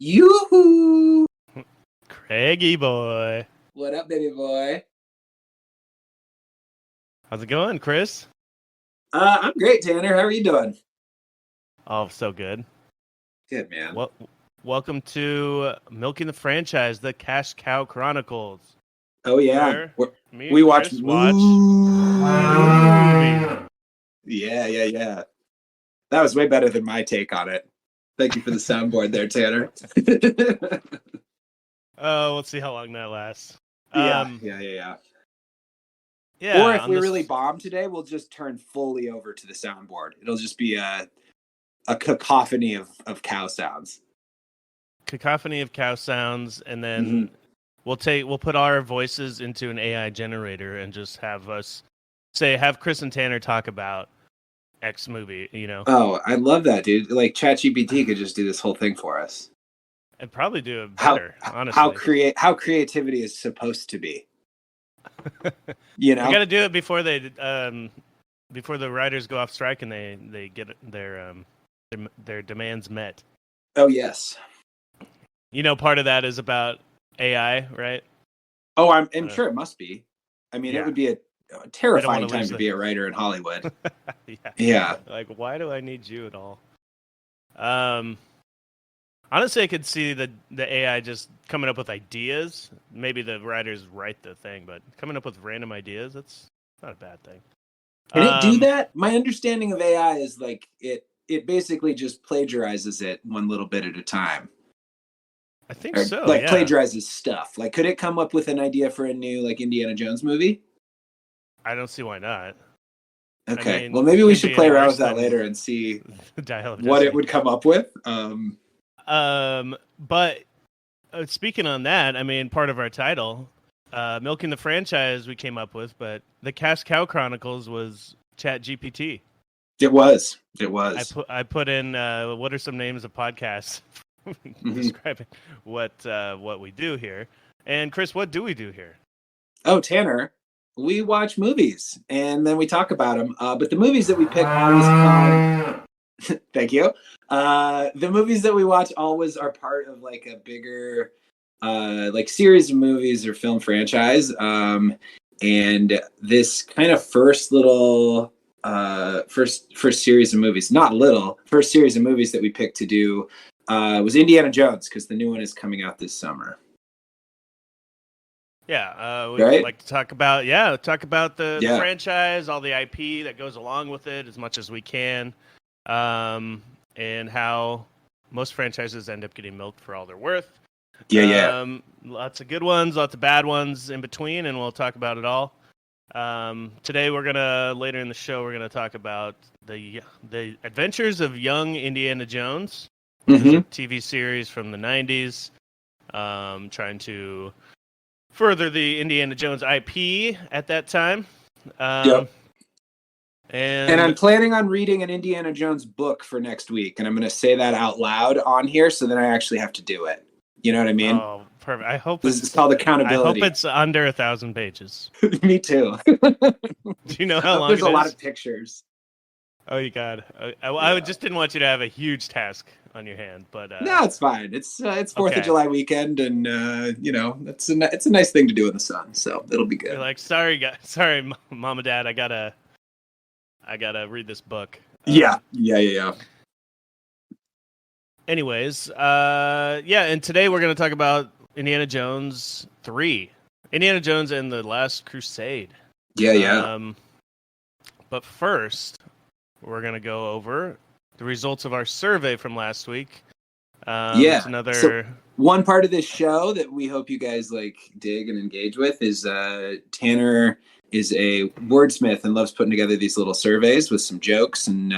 Yoo-hoo! Craigie boy. What up, baby boy? How's it going, Chris? I'm great, Tanner. How are you doing? Oh, so good. Good, man. Well, welcome to Milking the Franchise, the Cash Cow Chronicles. Oh, yeah. We watch movies. Yeah. That was way better than my take on it. Thank you for the soundboard there, Tanner. Oh, we'll see how long that lasts. Yeah. Yeah. Or if we really bomb today, we'll just turn fully over to the soundboard. It'll just be a cacophony of cow sounds. Cacophony of cow sounds, and then we'll put our voices into an AI generator and just have Chris and Tanner talk about X movie, you know. Oh, I love that, dude. Like ChatGPT could just do this whole thing for us. And probably do it better, honestly. How creativity is supposed to be. You know, we got to do it before the writers go off strike and they get their demands met. Oh yes. You know, part of that is about AI, right? Oh, I'm sure it must be. I mean, yeah. It would be a terrifying time to be a writer in Hollywood. Yeah. Like, why do I need you at all? Honestly, I could see the AI just coming up with ideas. Maybe the writers write the thing, but coming up with random ideas, that's not a bad thing. Can it do that? My understanding of AI is like it basically just plagiarizes it one little bit at a time. I think so. Like plagiarizes stuff. Like, could it come up with an idea for a new like Indiana Jones movie? I don't see why not. Okay. I mean, well, maybe we should play around with that later and see what it would come up with. But speaking on that, I mean, part of our title, Milking the Franchise, we came up with, but the Cash Cow Chronicles was ChatGPT. It was. I put in what are some names of podcasts describing what we do here. And Chris, what do we do here? Oh, Tanner, we watch movies and then we talk about them. But the movies that we pick always come. Thank you. The movies that we watch always are part of like a bigger like series of movies or film franchise. And this kind of first series of movies, first series of movies that we picked to do was Indiana Jones, because the new one is coming out this summer. Yeah, we'd like to talk about the franchise, all the IP that goes along with it as much as we can. And how most franchises end up getting milked for all they're worth. Lots of good ones, lots of bad ones in between, and we'll talk about it all. Today later in the show, we're gonna talk about the adventures of young Indiana Jones, a TV series from the 90s, trying to further the Indiana Jones IP at that time. And I'm planning on reading an Indiana Jones book for next week, and I'm going to say that out loud on here, so then I actually have to do it. You know what I mean? Oh, perfect. I hope this is called accountability. I hope it's under 1,000 pages. Me too. Do you know how long there's it is? A lot of pictures. Oh, you got. I just didn't want you to have a huge task on your hand, but no, it's fine. It's 4th of July weekend, and it's a nice thing to do in the sun, so it'll be good. You're like, sorry, mom and dad, I gotta read this book. Yeah. Anyways, and today we're gonna talk about Indiana Jones 3, Indiana Jones and the Last Crusade. Yeah. But first, we're gonna go over the results of our survey from last week. So one part of this show that we hope you guys like dig and engage with is Tanner is a wordsmith and loves putting together these little surveys with some jokes and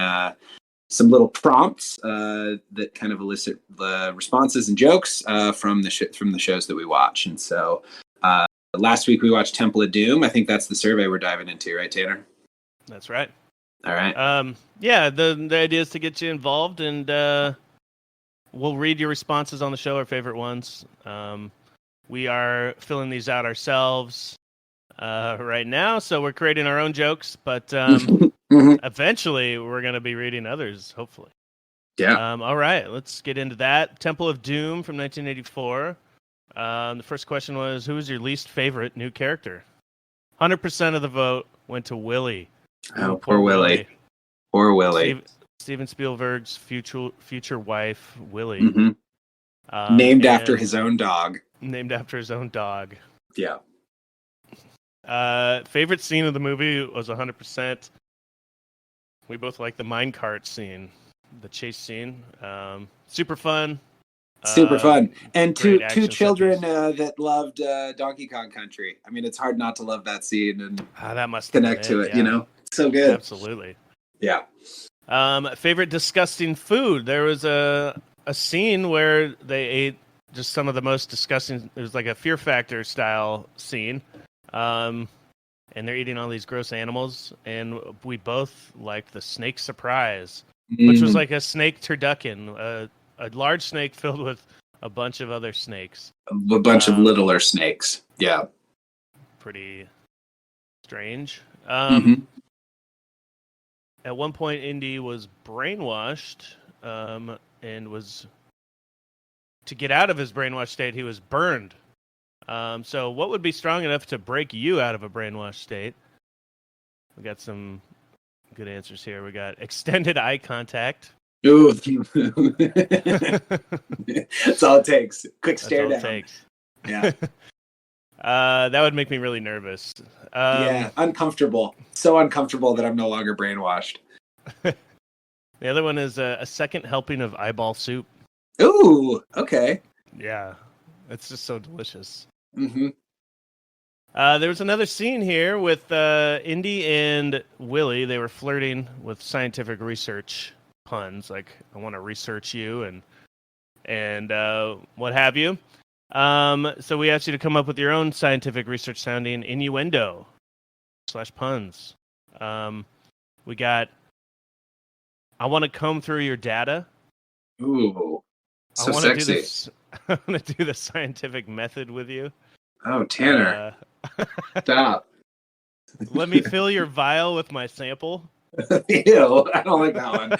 some little prompts that kind of elicit responses and jokes from the shows that we watch. And so last week we watched Temple of Doom. I think that's the survey we're diving into, right, Tanner? That's right. All right. The idea is to get you involved, and we'll read your responses on the show, our favorite ones. We are filling these out ourselves right now, so we're creating our own jokes, but eventually we're going to be reading others, hopefully. Yeah. All right, let's get into that. Temple of Doom from 1984. The first question was, who was your least favorite new character? 100% of the vote went to Willie. Oh, poor Willie. Poor Willie. Steven Spielberg's future wife, Willie. Mm-hmm. Named after his own dog. Named after his own dog. Yeah. Favorite scene of the movie was 100%. We both like the minecart scene, the chase scene. Super fun. Super fun. And two children that loved Donkey Kong Country. I mean, it's hard not to love that scene and that must connect to it, yeah. You know? So good. Absolutely. Yeah. Favorite disgusting food. There was a scene where they ate just some of the most disgusting. It was like a Fear Factor style scene. And they're eating all these gross animals. And we both liked the snake surprise, which was like a snake turducken, a large snake filled with a bunch of other snakes. A bunch of littler snakes. Yeah. Pretty strange. At one point, Indy was brainwashed, and was to get out of his brainwashed state, he was burned. So what would be strong enough to break you out of a brainwashed state? We got some good answers here. We got extended eye contact. Ooh. That's all it takes. Quick stare down. That's all it takes. Yeah. That would make me really nervous. Yeah, uncomfortable. So uncomfortable that I'm no longer brainwashed. The other one is a second helping of eyeball soup. Ooh, okay. Yeah, it's just so delicious. Mm-hmm. There was another scene here with Indy and Willie. They were flirting with scientific research puns, like "I want to research you" and what have you. So we asked you to come up with your own scientific research sounding innuendo / puns. We got, I want to comb through your data. Ooh, so sexy. I want to do the scientific method with you. Oh, Tanner. Stop. Let me fill your vial with my sample. Ew, I don't like that one.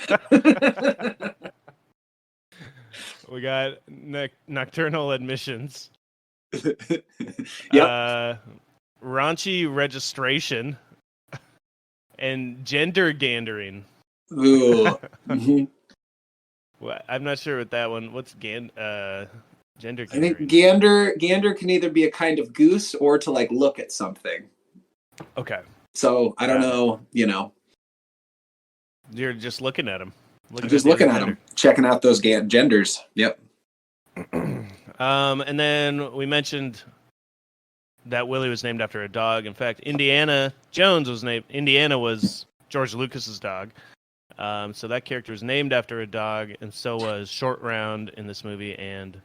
We got nocturnal admissions. Yep. Raunchy registration. And gender gandering. Ooh. Mm-hmm. Well, I'm not sure what that one. What's gender gandering? I think gander can either be a kind of goose or to like look at something. Okay. So I don't know, you know. You're just looking at them. Just looking at them, checking out those genders. Yep. And then we mentioned that Willie was named after a dog. In fact, Indiana Jones was named. Indiana was George Lucas's dog. So that character was named after a dog, and so was Short Round in this movie, and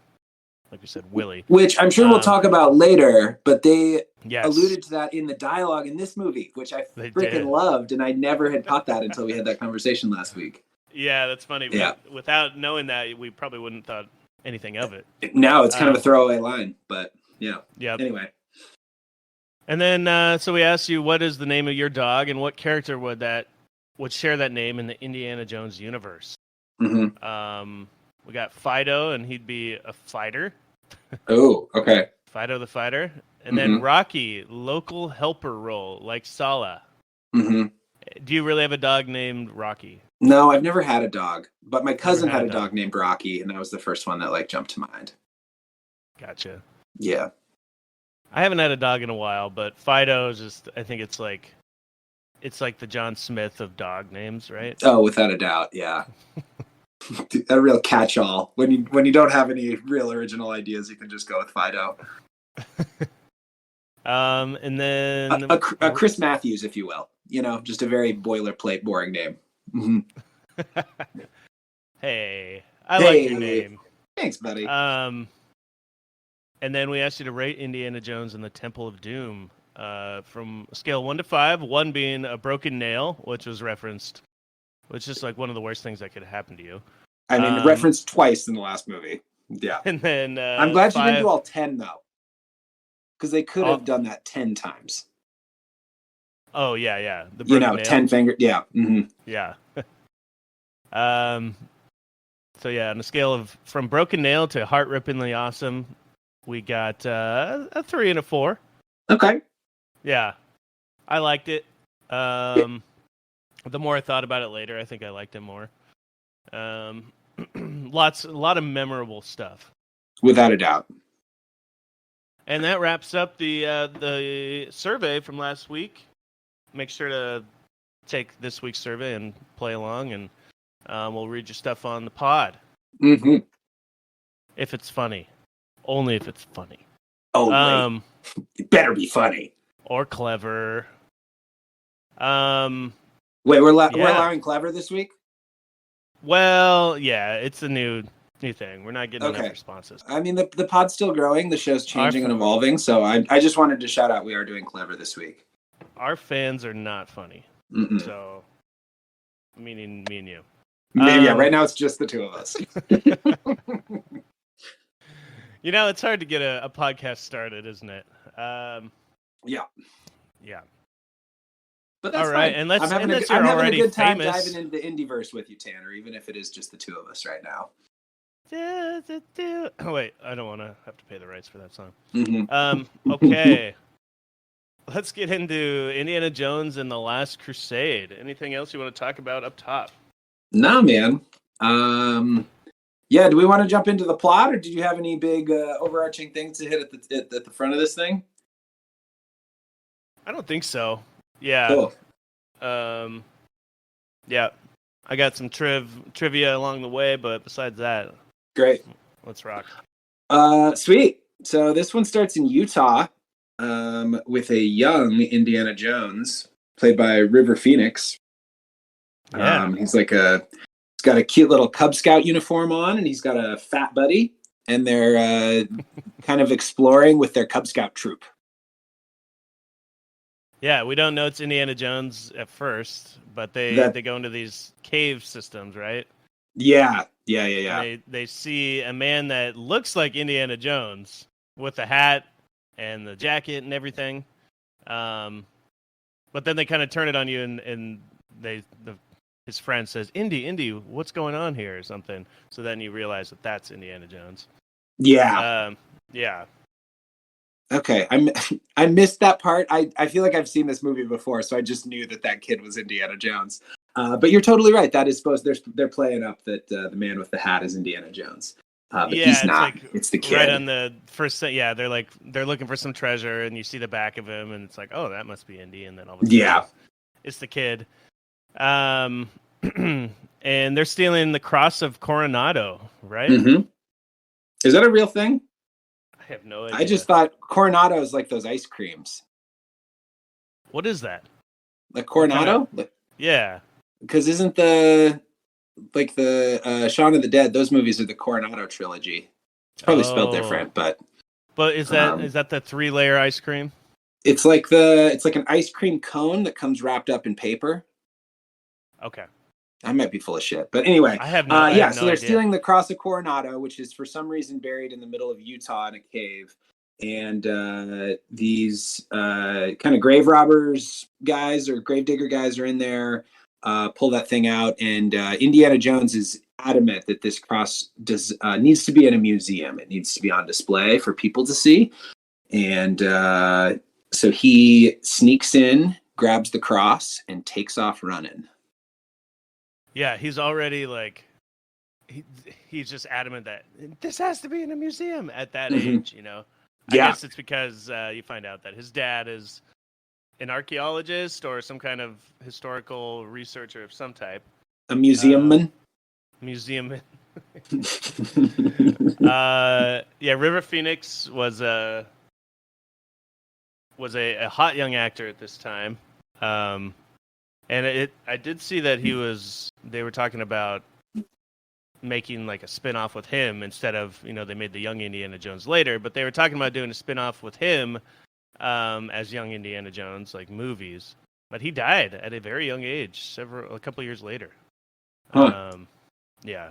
like you said, Willie. Which I'm sure we'll talk about later, but they alluded to that in the dialogue in this movie, which I freaking loved, and I never had caught that until we had that conversation last week. Yeah, that's funny. Yeah. Without knowing that, we probably wouldn't have thought anything of it. No, it's kind of a throwaway line, but yeah. Yeah. Anyway. And then, so we asked you, what is the name of your dog, and what character would share that name in the Indiana Jones universe? Mm-hmm. We got Fido, and he'd be a fighter. Oh, okay. Fido the fighter. And then Rocky, local helper role, like Sala. Mm-hmm. Do you really have a dog named Rocky? No, I've never had a dog, but my cousin had a dog named Rocky, and that was the first one that like jumped to mind. Gotcha. Yeah. I haven't had a dog in a while, but Fido is just, I think it's like the John Smith of dog names, right? Oh, without a doubt, yeah. A real catch-all. When you don't have any real original ideas, you can just go with Fido. And then a Chris Matthews, if you will. You know, just a very boilerplate, boring name. Mm-hmm. Hey, I like your name. Thanks, buddy. And then we asked you to rate Indiana Jones and the Temple of Doom from a scale 1 to 5, 1 being a broken nail, which was referenced, which is like one of the worst things that could happen to you. I mean, referenced twice in the last movie. Yeah. And then I'm glad 5... you didn't do all 10, though. Because they could have done that 10 times. Oh, yeah. The broken nail. 10 finger. Yeah. Mm-hmm. Yeah. So, yeah, on a scale of from broken nail to heart-rippingly awesome, we got a 3 and a 4. Okay. Yeah. I liked it. The more I thought about it later, I think I liked it more. A lot of memorable stuff. Without a doubt. And that wraps up the survey from last week. Make sure to take this week's survey and play along, and we'll read your stuff on the pod. Mm-hmm. If it's funny. Only if it's funny. Oh, it better be funny. Or clever. Wait, we're allowing clever this week? Well, yeah, it's a new thing. We're not getting enough responses. I mean, the pod's still growing. The show's changing and evolving. So I just wanted to shout out we are doing clever this week. Our fans are not funny. Mm-mm. So, meaning me and you. Maybe, right now it's just the two of us. It's hard to get a podcast started, isn't it? Yeah. But that's all right, fine. I'm having a good time diving into Indieverse with you, Tanner, even if it is just the two of us right now. Oh, wait, I don't want to have to pay the rights for that song. Mm-hmm. Okay. Let's get into Indiana Jones and the Last Crusade. Anything else you want to talk about up top? No, man. Yeah, do we want to jump into the plot, or did you have any big overarching things to hit at the front of this thing? I don't think so. Yeah. Cool. Yeah. I got some trivia along the way, but besides that, great. Let's rock. Sweet. So this one starts in Utah, with a young Indiana Jones, played by River Phoenix. Yeah. He's got a cute little Cub Scout uniform on, and he's got a fat buddy, and they're kind of exploring with their Cub Scout troop. Yeah, we don't know it's Indiana Jones at first, but they go into these cave systems, right? Yeah. They see a man that looks like Indiana Jones with the hat and the jacket and everything. But then they kind of turn it on you, and his friend says, Indy, what's going on here or something. So then you realize that that's Indiana Jones. Yeah. Yeah. Okay, I missed that part. I feel like I've seen this movie before, so I just knew that kid was Indiana Jones. But you're totally right. That is supposed they're playing up that the man with the hat is Indiana Jones. But he's not. It's the kid. Right on the first. Yeah, they're looking for some treasure, and you see the back of him, and it's like, oh, that must be Indy, and then all of a sudden, it's the kid. And they're stealing the Cross of Coronado, right? Mm-hmm. Is that a real thing? I have no idea. I just thought Coronado is like those ice creams. What is that? Like Coronado? Yeah. Because isn't the Shaun of the Dead, those movies are the Coronado trilogy. It's probably spelled different, but is that the 3-layer ice cream? It's like an ice cream cone that comes wrapped up in paper. Okay. I might be full of shit, but anyway. I have no idea. So they're stealing the Cross of Coronado, which is for some reason buried in the middle of Utah in a cave. And these kind of grave robbers guys or grave digger guys are in there, pull that thing out, and Indiana Jones is adamant that this cross needs to be in a museum. It needs to be on display for people to see. And so he sneaks in, grabs the cross, and takes off running. Yeah, he's already he's just adamant that this has to be in a museum at that age, I guess it's because you find out that his dad is an archaeologist or some kind of historical researcher of some type. A museumman? Museumman. River Phoenix was a hot young actor at this time. And I did see that they were talking about making like a spin-off with him instead of, they made the Young Indiana Jones later, but they were talking about doing a spin-off with him as Young Indiana Jones, like movies. But he died at a very young age, a couple years later. Huh. Yeah.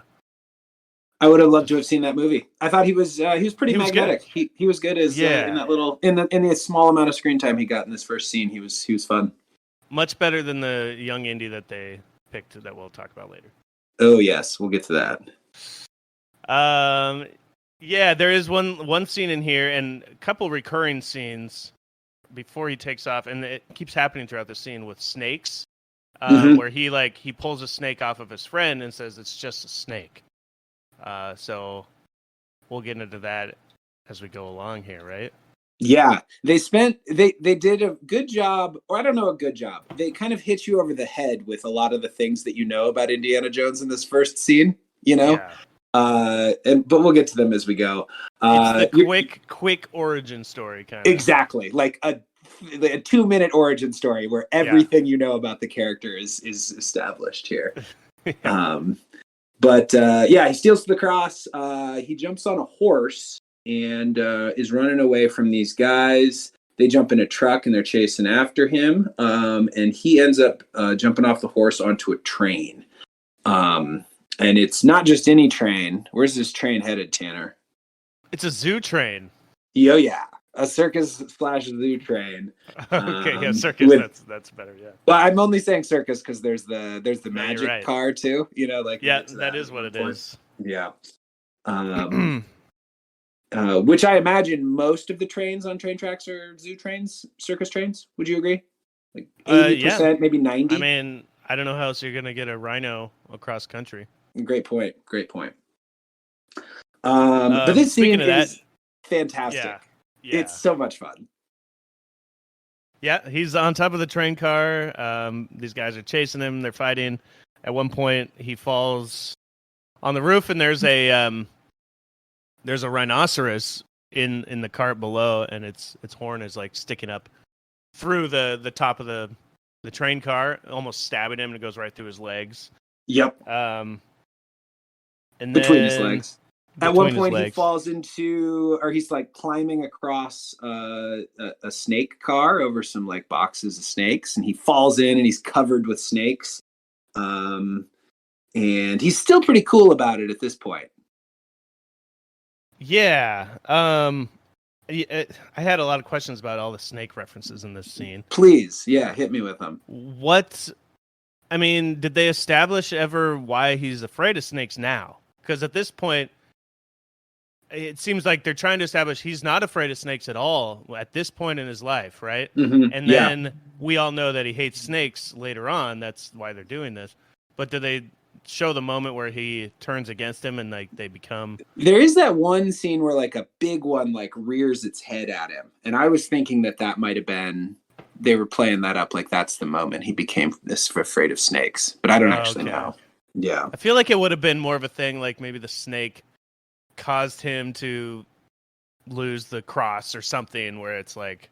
I would have loved to have seen that movie. I thought he was pretty magnetic. Good. He was good as in that little in the small amount of screen time he got in this first scene. He was fun. Much better than the young Indy that they picked that we'll talk about later. Oh yes, we'll get to that. Yeah, there is one scene in here and a couple recurring scenes before he takes off, and it keeps happening throughout the scene with snakes, where he pulls a snake off of his friend and says it's just a snake. So we'll get into that as we go along here, right? Yeah, they did a good job, or I don't know, a good job. They kind of hit you over the head with a lot of the things that you know about Indiana Jones in this first scene, Yeah. But we'll get to them as we go. It's the quick origin story, kind of. Exactly, like a 2-minute origin story where everything you know about the character is established here. But he steals the cross. He jumps on a horse and is running away from these guys. They jump in a truck and they're chasing after him. And he ends up jumping off the horse onto a train. And it's not just any train. Where's this train headed, Tanner? It's a zoo train. Yeah. A circus/zoo train. Okay, circus. That's better. Yeah. Well, I'm only saying circus because there's the magic car too. That is what it is. Yeah. Which I imagine most of the trains on train tracks are zoo trains, circus trains. Would you agree? Like 80%, maybe 90%. I mean, I don't know how else you're gonna get a rhino across country. Great point. But this scene is fantastic. Yeah. It's so much fun. Yeah, he's on top of the train car. These guys are chasing him. They're fighting. At one point, he falls on the roof, and there's a rhinoceros in the cart below, and its horn is like sticking up through the top of the train car, almost stabbing him, and it goes right through his legs. Yep. And between his legs. At one point, he falls into, or he's like climbing across a snake car over some like boxes of snakes, and he falls in, and he's covered with snakes. And he's still pretty cool about it at this point. Yeah. I had a lot of questions about all the snake references in this scene. Please, hit me with them. Did they establish ever why he's afraid of snakes now? Because at this point, it seems like they're trying to establish he's not afraid of snakes at all at this point in his life, right? Mm-hmm. And then we all know that he hates snakes later on. That's why they're doing this. But do they show the moment where he turns against him and like they become... There is that one scene where like a big one like rears its head at him. And I was thinking that might have been... They were playing that up like that's the moment he became this afraid of snakes. But I don't actually know. Yeah. I feel like it would have been more of a thing like maybe the snake caused him to lose the cross or something where it's like,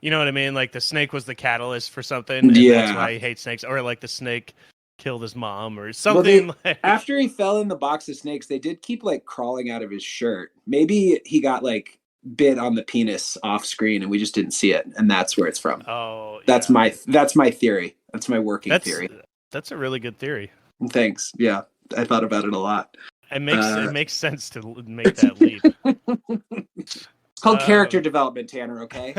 you know what I mean? Like the snake was the catalyst for something. And that's why he hates snakes. Or like the snake killed his mom or something. After he fell in the box of snakes, they did keep like crawling out of his shirt. Maybe he got like bit on the penis off screen and we just didn't see it. And that's where it's from. Oh, that's my theory. That's my working theory. That's a really good theory. Thanks. Yeah. I thought about it a lot. It makes sense to make that leap. It's called character development, Tanner, okay?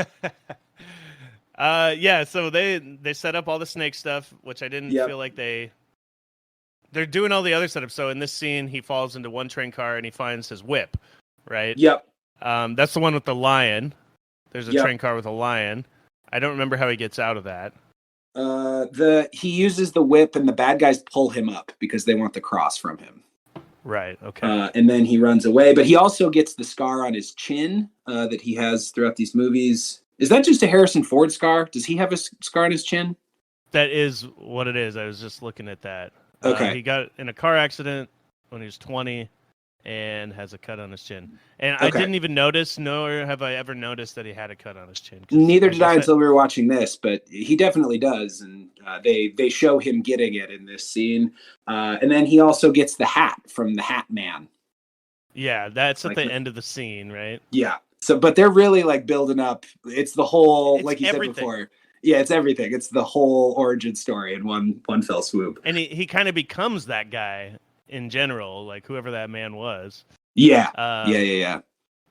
So they set up all the snake stuff, which I didn't feel like they're doing all the other setup. So in this scene, he falls into one train car and he finds his whip, right? Yep. That's the one with the lion. There's a train car with a lion. I don't remember how he gets out of that. He uses the whip and the bad guys pull him up because they want the cross from him. Right. Okay. And then he runs away, but he also gets the scar on his chin that he has throughout these movies. Is that just a Harrison Ford scar? Does he have a scar on his chin? That is what it is. I was just looking at that. Okay. He got in a car accident when he was 20. and has a cut on his chin. And Okay. I didn't even notice, nor have I ever noticed that he had a cut on his chin. Neither did I until we were watching this, but he definitely does, and they show him getting it in this scene. And then he also gets the hat from the Hat Man. Yeah, that's at the end of the scene, right? Yeah. So, but they're really like building up. It's the whole, like you everything. said before. Yeah, it's everything. It's the whole origin story in one fell swoop. And he kind of becomes that guy in general, like whoever that man was. Yeah. Yeah.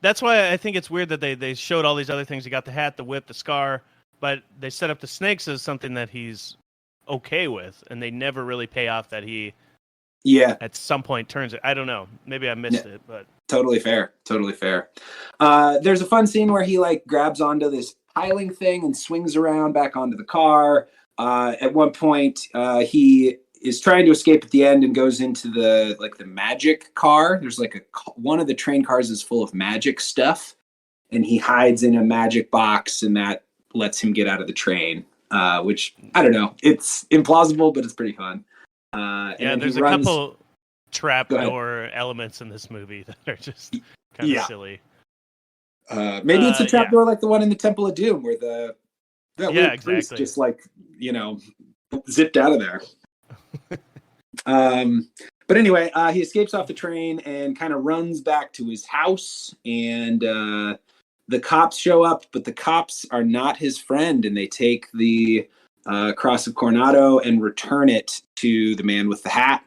That's why I think it's weird that they showed all these other things. He got the hat, the whip, the scar, but they set up the snakes as something that he's okay with, and they never really pay off that he at some point turns it. I don't know. Maybe I missed it, but totally fair. There's a fun scene where he like grabs onto this piling thing and swings around back onto the car. At one point, he is trying to escape at the end and goes into the magic car. There's like one of the train cars is full of magic stuff, and he hides in a magic box, and that lets him get out of the train. Which I don't know. It's implausible, but it's pretty fun. There's a couple trapdoor elements in this movie that are just kind of silly. Maybe it's a trapdoor like the one in the Temple of Doom, where that priest just zipped out of there. But anyway, he escapes off the train and kind of runs back to his house, and the cops show up, but the cops are not his friend, and they take the Cross of Coronado and return it to the man with the hat.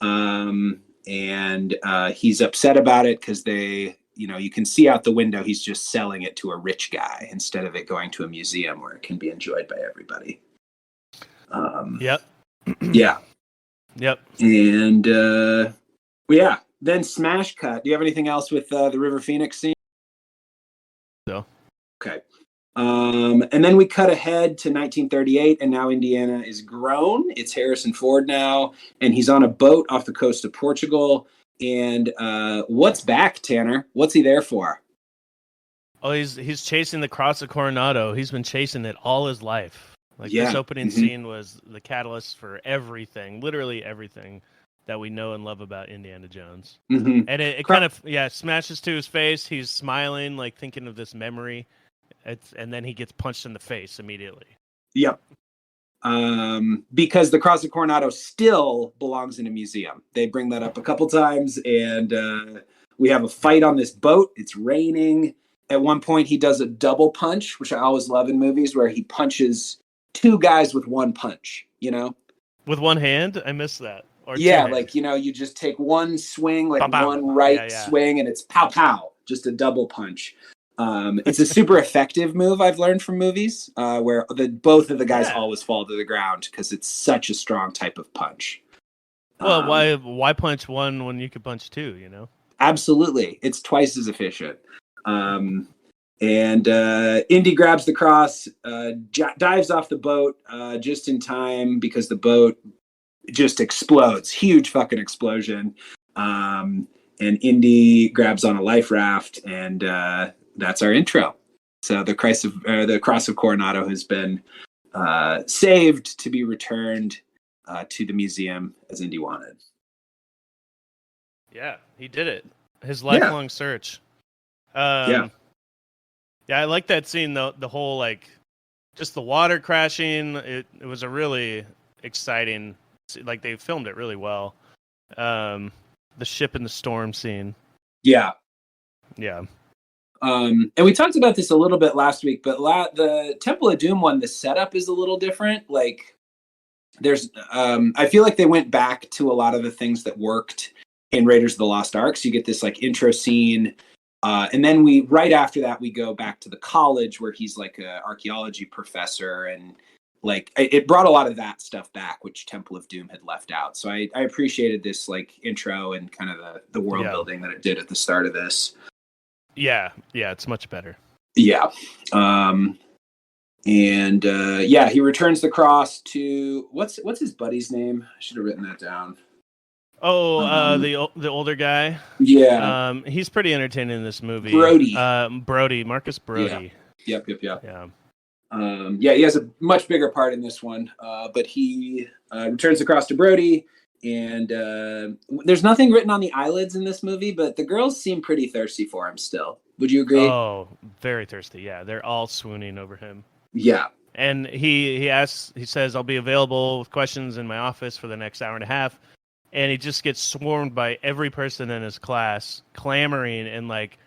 And he's upset about it because you can see out the window he's just selling it to a rich guy instead of it going to a museum where it can be enjoyed by everybody. Yep. Yeah. Yep. And then smash cut. Do you have anything else with the River Phoenix scene? No. Okay. And then we cut ahead to 1938, and now Indiana is grown. It's Harrison Ford now, and he's on a boat off the coast of Portugal. And what's back, Tanner? What's he there for? Oh, he's chasing the Cross of Coronado. He's been chasing it all his life. This opening scene was the catalyst for everything, literally everything that we know and love about Indiana Jones. Mm-hmm. And it kind of smashes to his face. He's smiling, like thinking of this memory. And then he gets punched in the face immediately. Yep. Because the Cross of Coronado still belongs in a museum. They bring that up a couple times, and we have a fight on this boat. It's raining. At one point, he does a double punch, which I always love in movies, where he punches two guys with one punch, With one hand? I missed that. Or you just take one swing, like pow, one right swing, and it's pow, pow, just a double punch. It's a super effective move I've learned from movies, where both of the guys always fall to the ground because it's such a strong type of punch. Well, why punch one when you could punch two, Absolutely. It's twice as efficient. And Indy grabs the cross, dives off the boat just in time because the boat just explodes. Huge fucking explosion. And Indy grabs on a life raft, and that's our intro. So the Cross of Coronado has been saved to be returned to the museum as Indy wanted. Yeah, he did it. His lifelong search. Yeah, I like that scene, the whole, just the water crashing. It was a really exciting, they filmed it really well. The ship in the storm scene. Yeah. Yeah. And we talked about this a little bit last week, but the Temple of Doom one, the setup is a little different. There's, I feel like they went back to a lot of the things that worked in Raiders of the Lost Ark. So you get this intro scene. And then right after that, we go back to the college where he's like an archaeology professor, and it brought a lot of that stuff back, which Temple of Doom had left out. So I appreciated this intro and kind of the world building that it did at the start of this. Yeah, it's much better. Yeah. He returns the cross to what's his buddy's name? I should have written that down. Oh, the older guy. Yeah. He's pretty entertaining in this movie. Brody. Marcus Brody. Yeah. Yep. Yeah. He has a much bigger part in this one, but he returns the cross to Brody, And there's nothing written on the eyelids in this movie, but the girls seem pretty thirsty for him still. Would you agree? Oh, very thirsty. Yeah, they're all swooning over him. Yeah. And he says, I'll be available with questions in my office for the next hour and a half. And he just gets swarmed by every person in his class, clamoring and like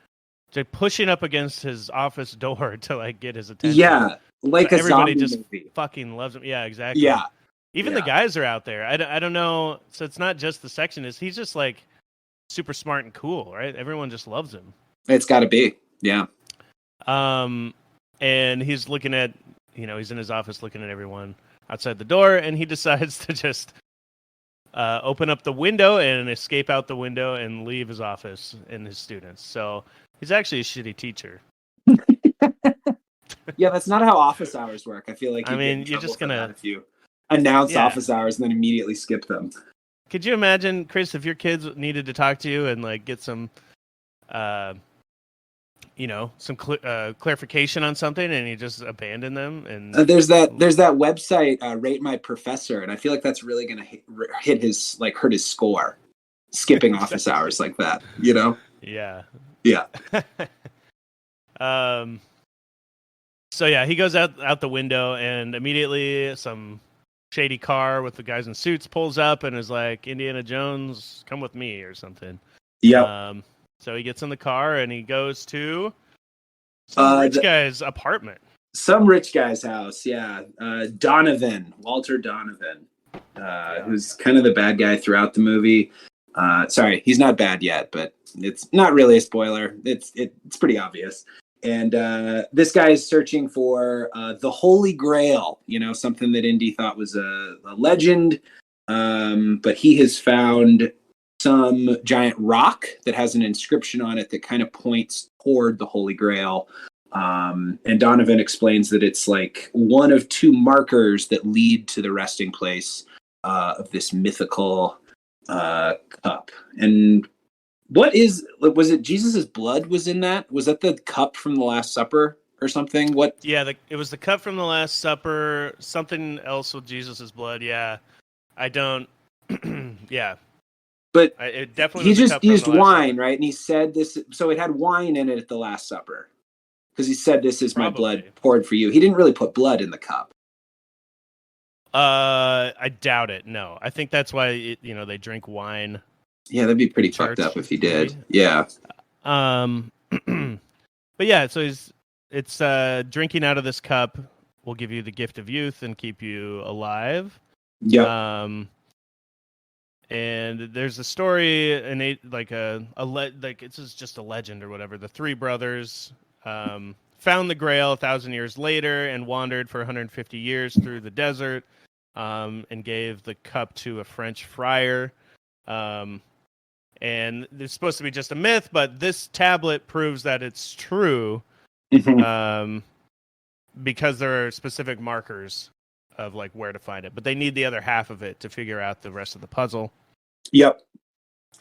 pushing up against his office door to like get his attention. Yeah, like so a everybody zombie just movie. Fucking loves him. Yeah, exactly. Yeah. Even the guys are out there. I don't know. So it's not just the sectionist. He's just like super smart and cool, right? Everyone just loves him. It's got to be. Yeah. And he's looking at, he's in his office looking at everyone outside the door, and he decides to just open up the window and escape out the window and leave his office and his students. So he's actually a shitty teacher. Yeah, that's not how office hours work. I feel like you're just gonna if you announce office hours and then immediately skip them. Could you imagine, Chris, if your kids needed to talk to you and like get some clarification on something, and you just abandon them? And there's that website, Rate My Professor, and I feel like that's really gonna hurt his score, skipping office hours like that. Yeah. So yeah, he goes out the window, and immediately some shady car with the guys in suits pulls up and is like, Indiana Jones, come with me, or something. Yeah. So he gets in the car and he goes to some rich guy's apartment. Some rich guy's house, yeah. Walter Donovan, who's kind of the bad guy throughout the movie. Sorry, he's not bad yet, but it's not really a spoiler. It's pretty obvious. And this guy is searching for the Holy Grail, something that Indy thought was a legend. But he has found some giant rock that has an inscription on it that kind of points toward the Holy Grail. And Donovan explains that it's like one of two markers that lead to the resting place of this mythical cup. And was it Jesus's blood was in that? Was that the cup from the Last Supper or something? What? Yeah, it was the cup from the Last Supper. Something else with Jesus's blood. Yeah, I don't. Yeah, but it definitely. He just used wine, Supper. right? And he said this, so it had wine in it at the Last Supper, because he said, "This is my blood poured for you." He didn't really put blood in the cup. I doubt it. No, I think that's why they drink wine. Yeah, that'd be pretty fucked up if he did. Maybe. Yeah. But yeah, so it's drinking out of this cup will give you the gift of youth and keep you alive. Yeah. And there's a story, and this is just a legend or whatever. The three brothers found the Grail 1,000 years later and wandered for 150 years through the desert, and gave the cup to a French friar. And it's supposed to be just a myth, but this tablet proves that it's true. Mm-hmm. Because there are specific markers of like where to find it, but they need the other half of it to figure out the rest of the puzzle. Yep.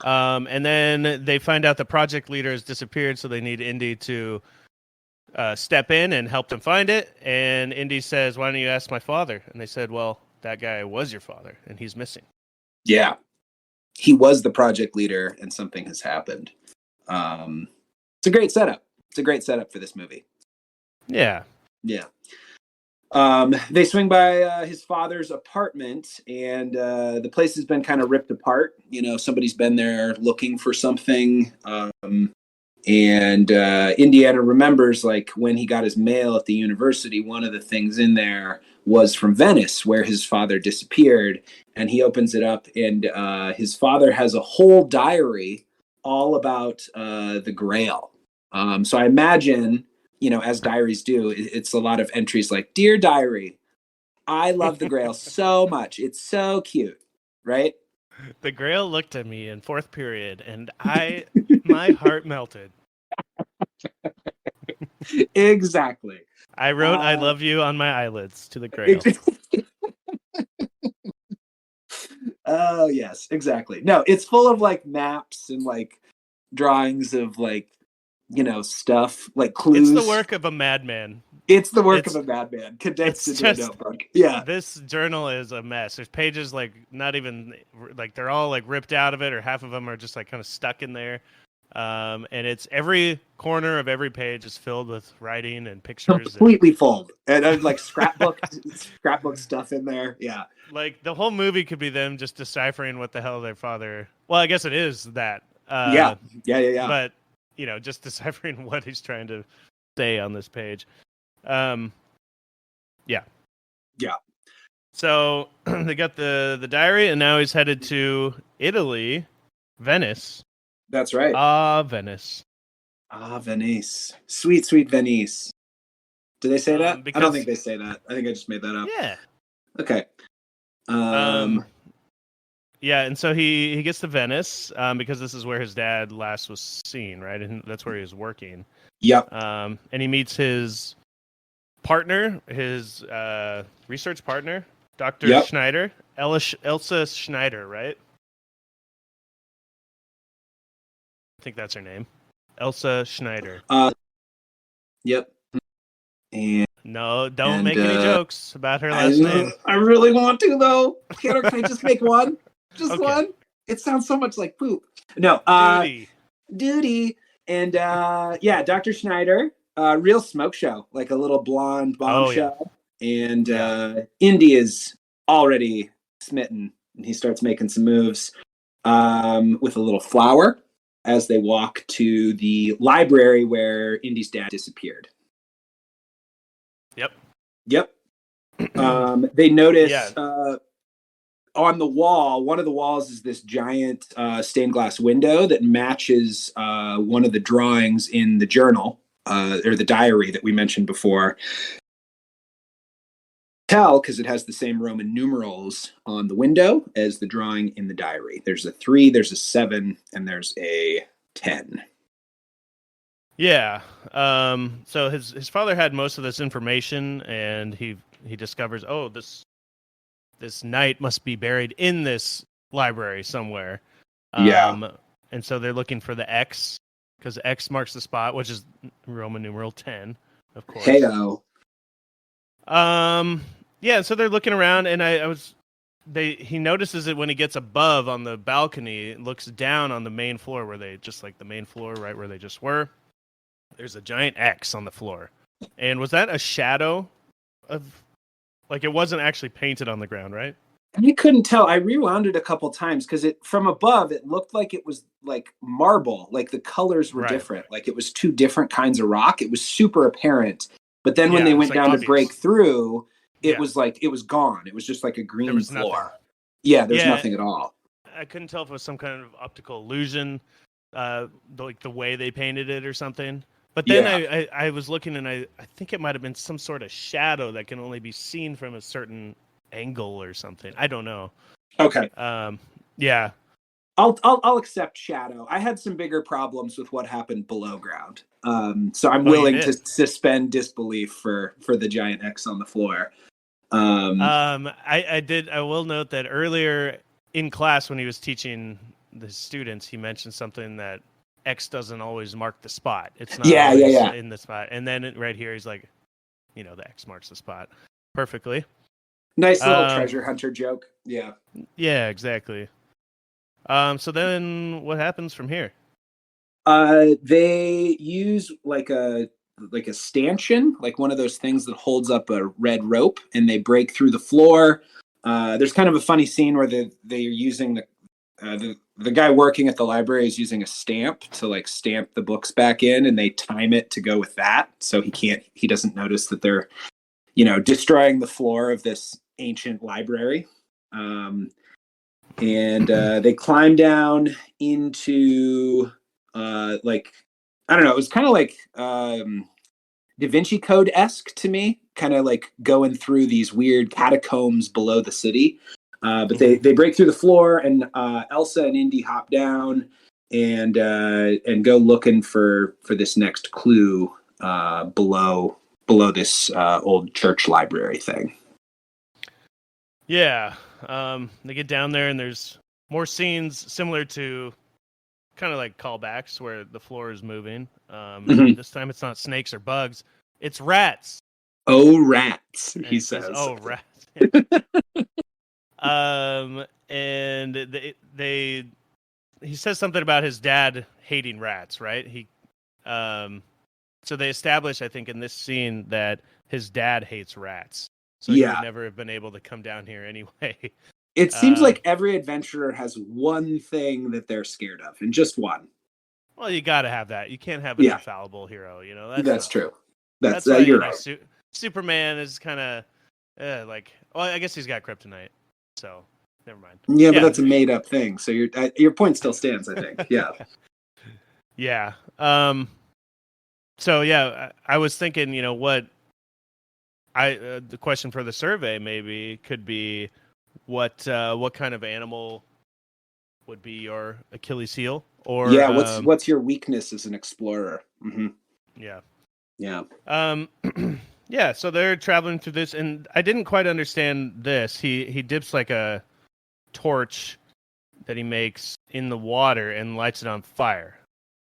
And then they find out the project leader has disappeared, so they need Indy to step in and help them find it. And Indy says, "Why don't you ask my father?" And they said, "Well, that guy was your father, and he's missing." Yeah. He was the project leader, and something has happened. It's a great setup. It's a great setup for this movie. Yeah. Yeah. They swing by his father's apartment, and the place has been kind of ripped apart. Somebody's been there looking for something. And Indiana remembers, like, when he got his mail at the university, one of the things in there was from Venice, where his father disappeared. And he opens it up, and his father has a whole diary all about the Grail. So I imagine, as diaries do, it's a lot of entries like, "Dear Diary, I love the Grail so much. It's so cute," right? The Grail looked at me in fourth period, and my heart melted. Exactly. I wrote "I love you" on my eyelids to the Grail. Oh, yes, exactly. No, it's full of like maps and like drawings of like, stuff like clues. It's the work of a madman. It's the work of a madman condensed into a notebook. Yeah. This journal is a mess. There's pages like not even like they're all like ripped out of it, or half of them are just like kind of stuck in there. And it's every corner of every page is filled with writing and pictures. Completely full. And like scrapbook stuff in there. Yeah. Like the whole movie could be them just deciphering what the hell their father. Well, I guess it is that. Yeah. But just deciphering what he's trying to say on this page. Yeah. So they got the diary, and now he's headed to Italy, Venice. That's right. Venice. Venice. Sweet, sweet Venice. Do they say that? I don't think they say that. I think I just made that up. Yeah. Okay. Yeah, and so he gets to Venice because this is where his dad last was seen, right? And that's where he was working. Yep. And he meets his partner, his research partner, Dr. Schneider, Elsa Schneider, right? I think that's her name, Elsa Schneider. Yep. And no, don't make any jokes about her last name. I really want to though. Can I just make one? Just one? It sounds so much like poop. No. Duty. And Dr. Schneider. Real smoke show, like a little blonde bombshell. Yeah. And Indy is already smitten, and he starts making some moves with a little flower as they walk to the library where Indy's dad disappeared. Yep. They notice on the wall, one of the walls is this giant stained glass window that matches one of the drawings in the journal. Or the diary that we mentioned before. Tell because it has the same Roman numerals on the window as the drawing in the diary. There's a 3, there's a 7, and there's a 10. Yeah. So his father had most of this information, and he discovers, this knight must be buried in this library somewhere. And so they're looking for the X. Because X marks the spot, which is Roman numeral 10, of course. Heyo. So they're looking around, and he notices it when he gets above on the balcony, looks down on the main floor the main floor right where they just were. There's a giant X on the floor. And was that a shadow of, like, it wasn't actually painted on the ground, right? I couldn't tell. I rewound it a couple times because from above it looked like it was like marble, like the colors were different, like it was two different kinds of rock. It was super apparent. But then when they went down to break through, it was like it was gone. It was just like a green floor. Nothing. Yeah, there's nothing at all. I couldn't tell if it was some kind of optical illusion, like the way they painted it or something. But then I was looking, and I think it might have been some sort of shadow that can only be seen from a certain angle or something. I don't know. Okay. Yeah. I'll accept shadow. I had some bigger problems with what happened below ground. So I'm willing to suspend disbelief for the giant X on the floor. I will note that earlier in class when he was teaching the students, he mentioned something that X doesn't always mark the spot. It's not in the spot. And then right here he's like, the X marks the spot perfectly. Nice little treasure hunter joke. Yeah. Yeah, exactly. So then what happens from here? They use like a stanchion, like one of those things that holds up a red rope, and they break through the floor. There's kind of a funny scene where they're using the guy working at the library is using a stamp to like stamp the books back in, and they time it to go with that. So he doesn't notice that they're, destroying the floor of this ancient library. And they climb down into I don't know, it was kind of like Da Vinci Code-esque to me, kind of like going through these weird catacombs below the city. But they break through the floor, and Elsa and Indy hop down and go looking for this next clue below this old church library thing. Yeah, they get down there, and there's more scenes similar to kind of like callbacks where the floor is moving. This time it's not snakes or bugs, it's rats. Oh, rats, And he says, says. "Oh, rats." And he says something about his dad hating rats, right? So they establish, I think, in this scene that his dad hates rats, so he would never have been able to come down here anyway. It seems like every adventurer has one thing that they're scared of, and just one. Well, you got to have that. You can't have an infallible hero, you know. That's true. That's why you're right. Superman is kind of like. Well, I guess he's got kryptonite, so never mind. Yeah, but that's a made up thing. So your point still stands, I think. Yeah. Yeah. So yeah, I was thinking, you know, what the question for the survey maybe could be, what kind of animal would be your Achilles heel? Or what's your weakness as an explorer? Mm-hmm. Yeah. Yeah. So they're traveling through this, and I didn't quite understand this. He dips like a torch that he makes in the water and lights it on fire.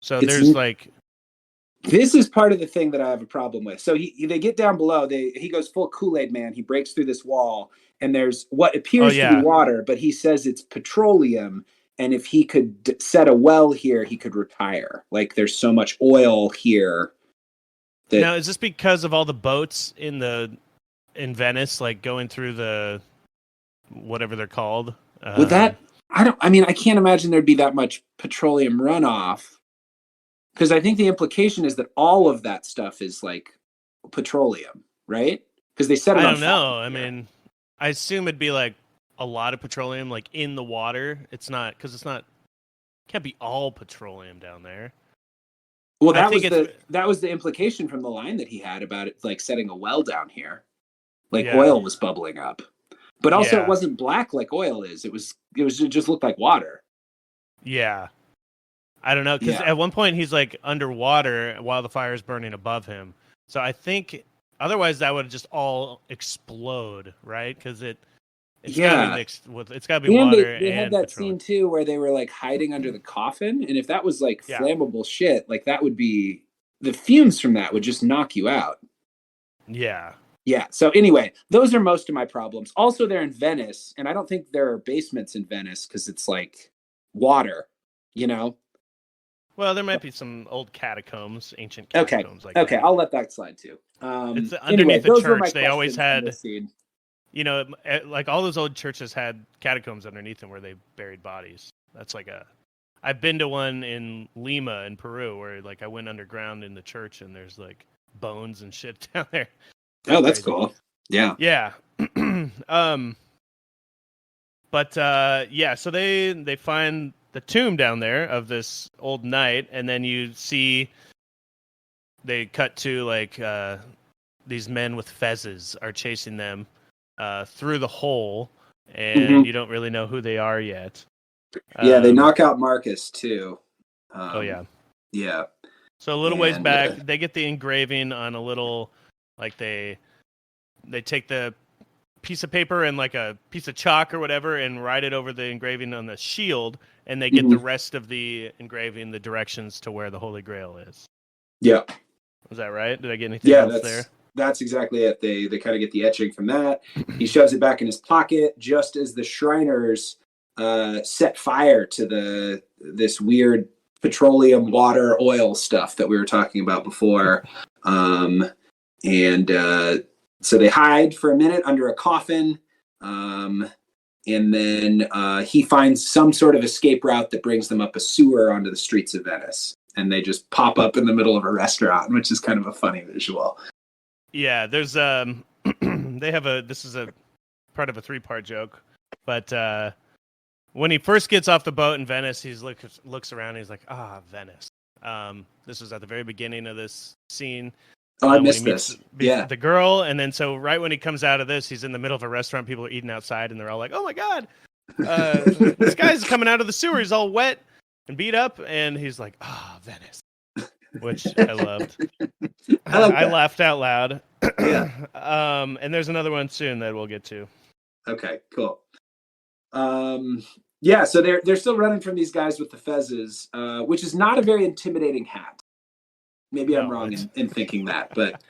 So this is part of the thing that I have a problem with. So they get down below. He goes full Kool-Aid man. He breaks through this wall, and there's what appears to be water, but he says it's petroleum. And if he could set a well here, he could retire. Like, there's so much oil here. Now, is this because of all the boats in Venice, like going through the whatever they're called? I can't imagine there'd be that much petroleum runoff. Because I think the implication is that all of that stuff is like petroleum, right? Because they set it on fire. I don't know. I mean, I assume it'd be like a lot of petroleum, like in the water. It's not, because can't be all petroleum down there. Well, that was the implication from the line that he had about it, like setting a well down here, like oil was bubbling up, but also it wasn't black like oil is. It just looked like water. Yeah. I don't know, because at one point he's like underwater while the fire is burning above him. So I think otherwise that would just all explode, right? Because it's got to be mixed with, it's got to be water. They had that scene too where they were like hiding under the coffin, and if that was like flammable shit, like that would be, the fumes from that would just knock you out. Yeah. Yeah. So anyway, those are most of my problems. Also, they're in Venice, and I don't think there are basements in Venice because it's like water, you know. Well, there might be some old catacombs, ancient catacombs. Okay, I'll let that slide too. It's underneath the church. They always had, you know, like all those old churches had catacombs underneath them where they buried bodies. That's like I've been to one in Lima in Peru where like I went underground in the church and there's like bones and shit down there. Oh, that's cool. Yeah. Yeah. So they find the tomb down there of this old knight, and then you see they cut to like these men with fezzes are chasing them through the hole, and you don't really know who they are yet. They knock out Marcus too. Yeah. So a little ways back, they get the engraving on a little, like they take the piece of paper and like a piece of chalk or whatever and write it over the engraving on the shield, and they get the rest of the engraving, the directions to where the Holy Grail is. Yeah. Was that right? Did I get anything else there? That's exactly it. They kind of get the etching from that. He shoves it back in his pocket just as the Shriners set fire to this weird petroleum, water, oil stuff that we were talking about before. So they hide for a minute under a coffin, and then he finds some sort of escape route that brings them up a sewer onto the streets of Venice. And they just pop up in the middle of a restaurant, which is kind of a funny visual. Yeah, there's this is a part of a 3-part joke, but when he first gets off the boat in Venice, he looks around and he's like, Venice. This was at the very beginning of this scene. Oh, I missed this. The girl, and then so right when he comes out of this, he's in the middle of a restaurant. People are eating outside, and they're all like, "Oh my god, this guy's coming out of the sewer. He's all wet and beat up," and he's like, Venice," which I loved. I laughed out loud. Yeah. And there's another one soon that we'll get to. Okay, cool. So they're still running from these guys with the fezzes, which is not a very intimidating hat. Maybe I'm wrong in thinking that, but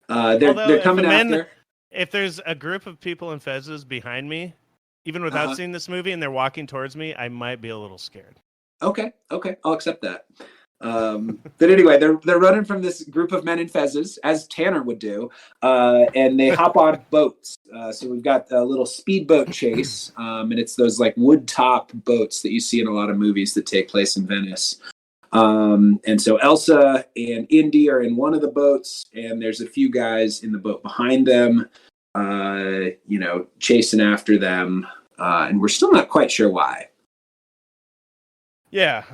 They're coming after. If there's a group of people in fezzes behind me, even without seeing this movie, and they're walking towards me, I might be a little scared. Okay, I'll accept that. But anyway, they're running from this group of men in fezzes, as Tanner would do, and they hop on boats. So we've got a little speedboat chase, and it's those like wood top boats that you see in a lot of movies that take place in Venice. And so Elsa and Indy are in one of the boats, and there's a few guys in the boat behind them, chasing after them, and we're still not quite sure why. Yeah.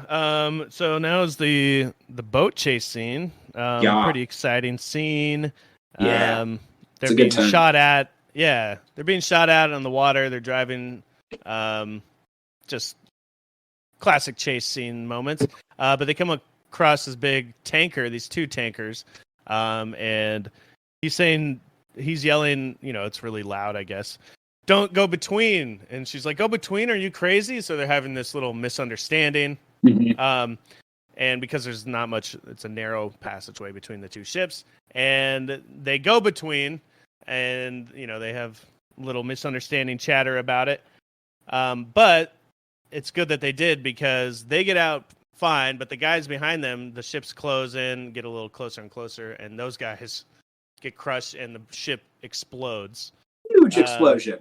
So now is the boat chase scene. Pretty exciting scene. Yeah. They're being shot at. Yeah, they're being shot at on the water. They're driving. Just classic chase scene moments. But they come across this big tanker. These two tankers. And he's yelling. It's really loud, I guess. Don't go between. And she's like, go between? Are you crazy? So they're having this little misunderstanding. Mm-hmm. And because there's not much, it's a narrow passageway between the two ships. And they go between, and, they have little misunderstanding chatter about it. But it's good that they did, because they get out fine, but the guys behind them, the ships close in, get a little closer and closer, and those guys get crushed, and the ship explodes. Huge explosion.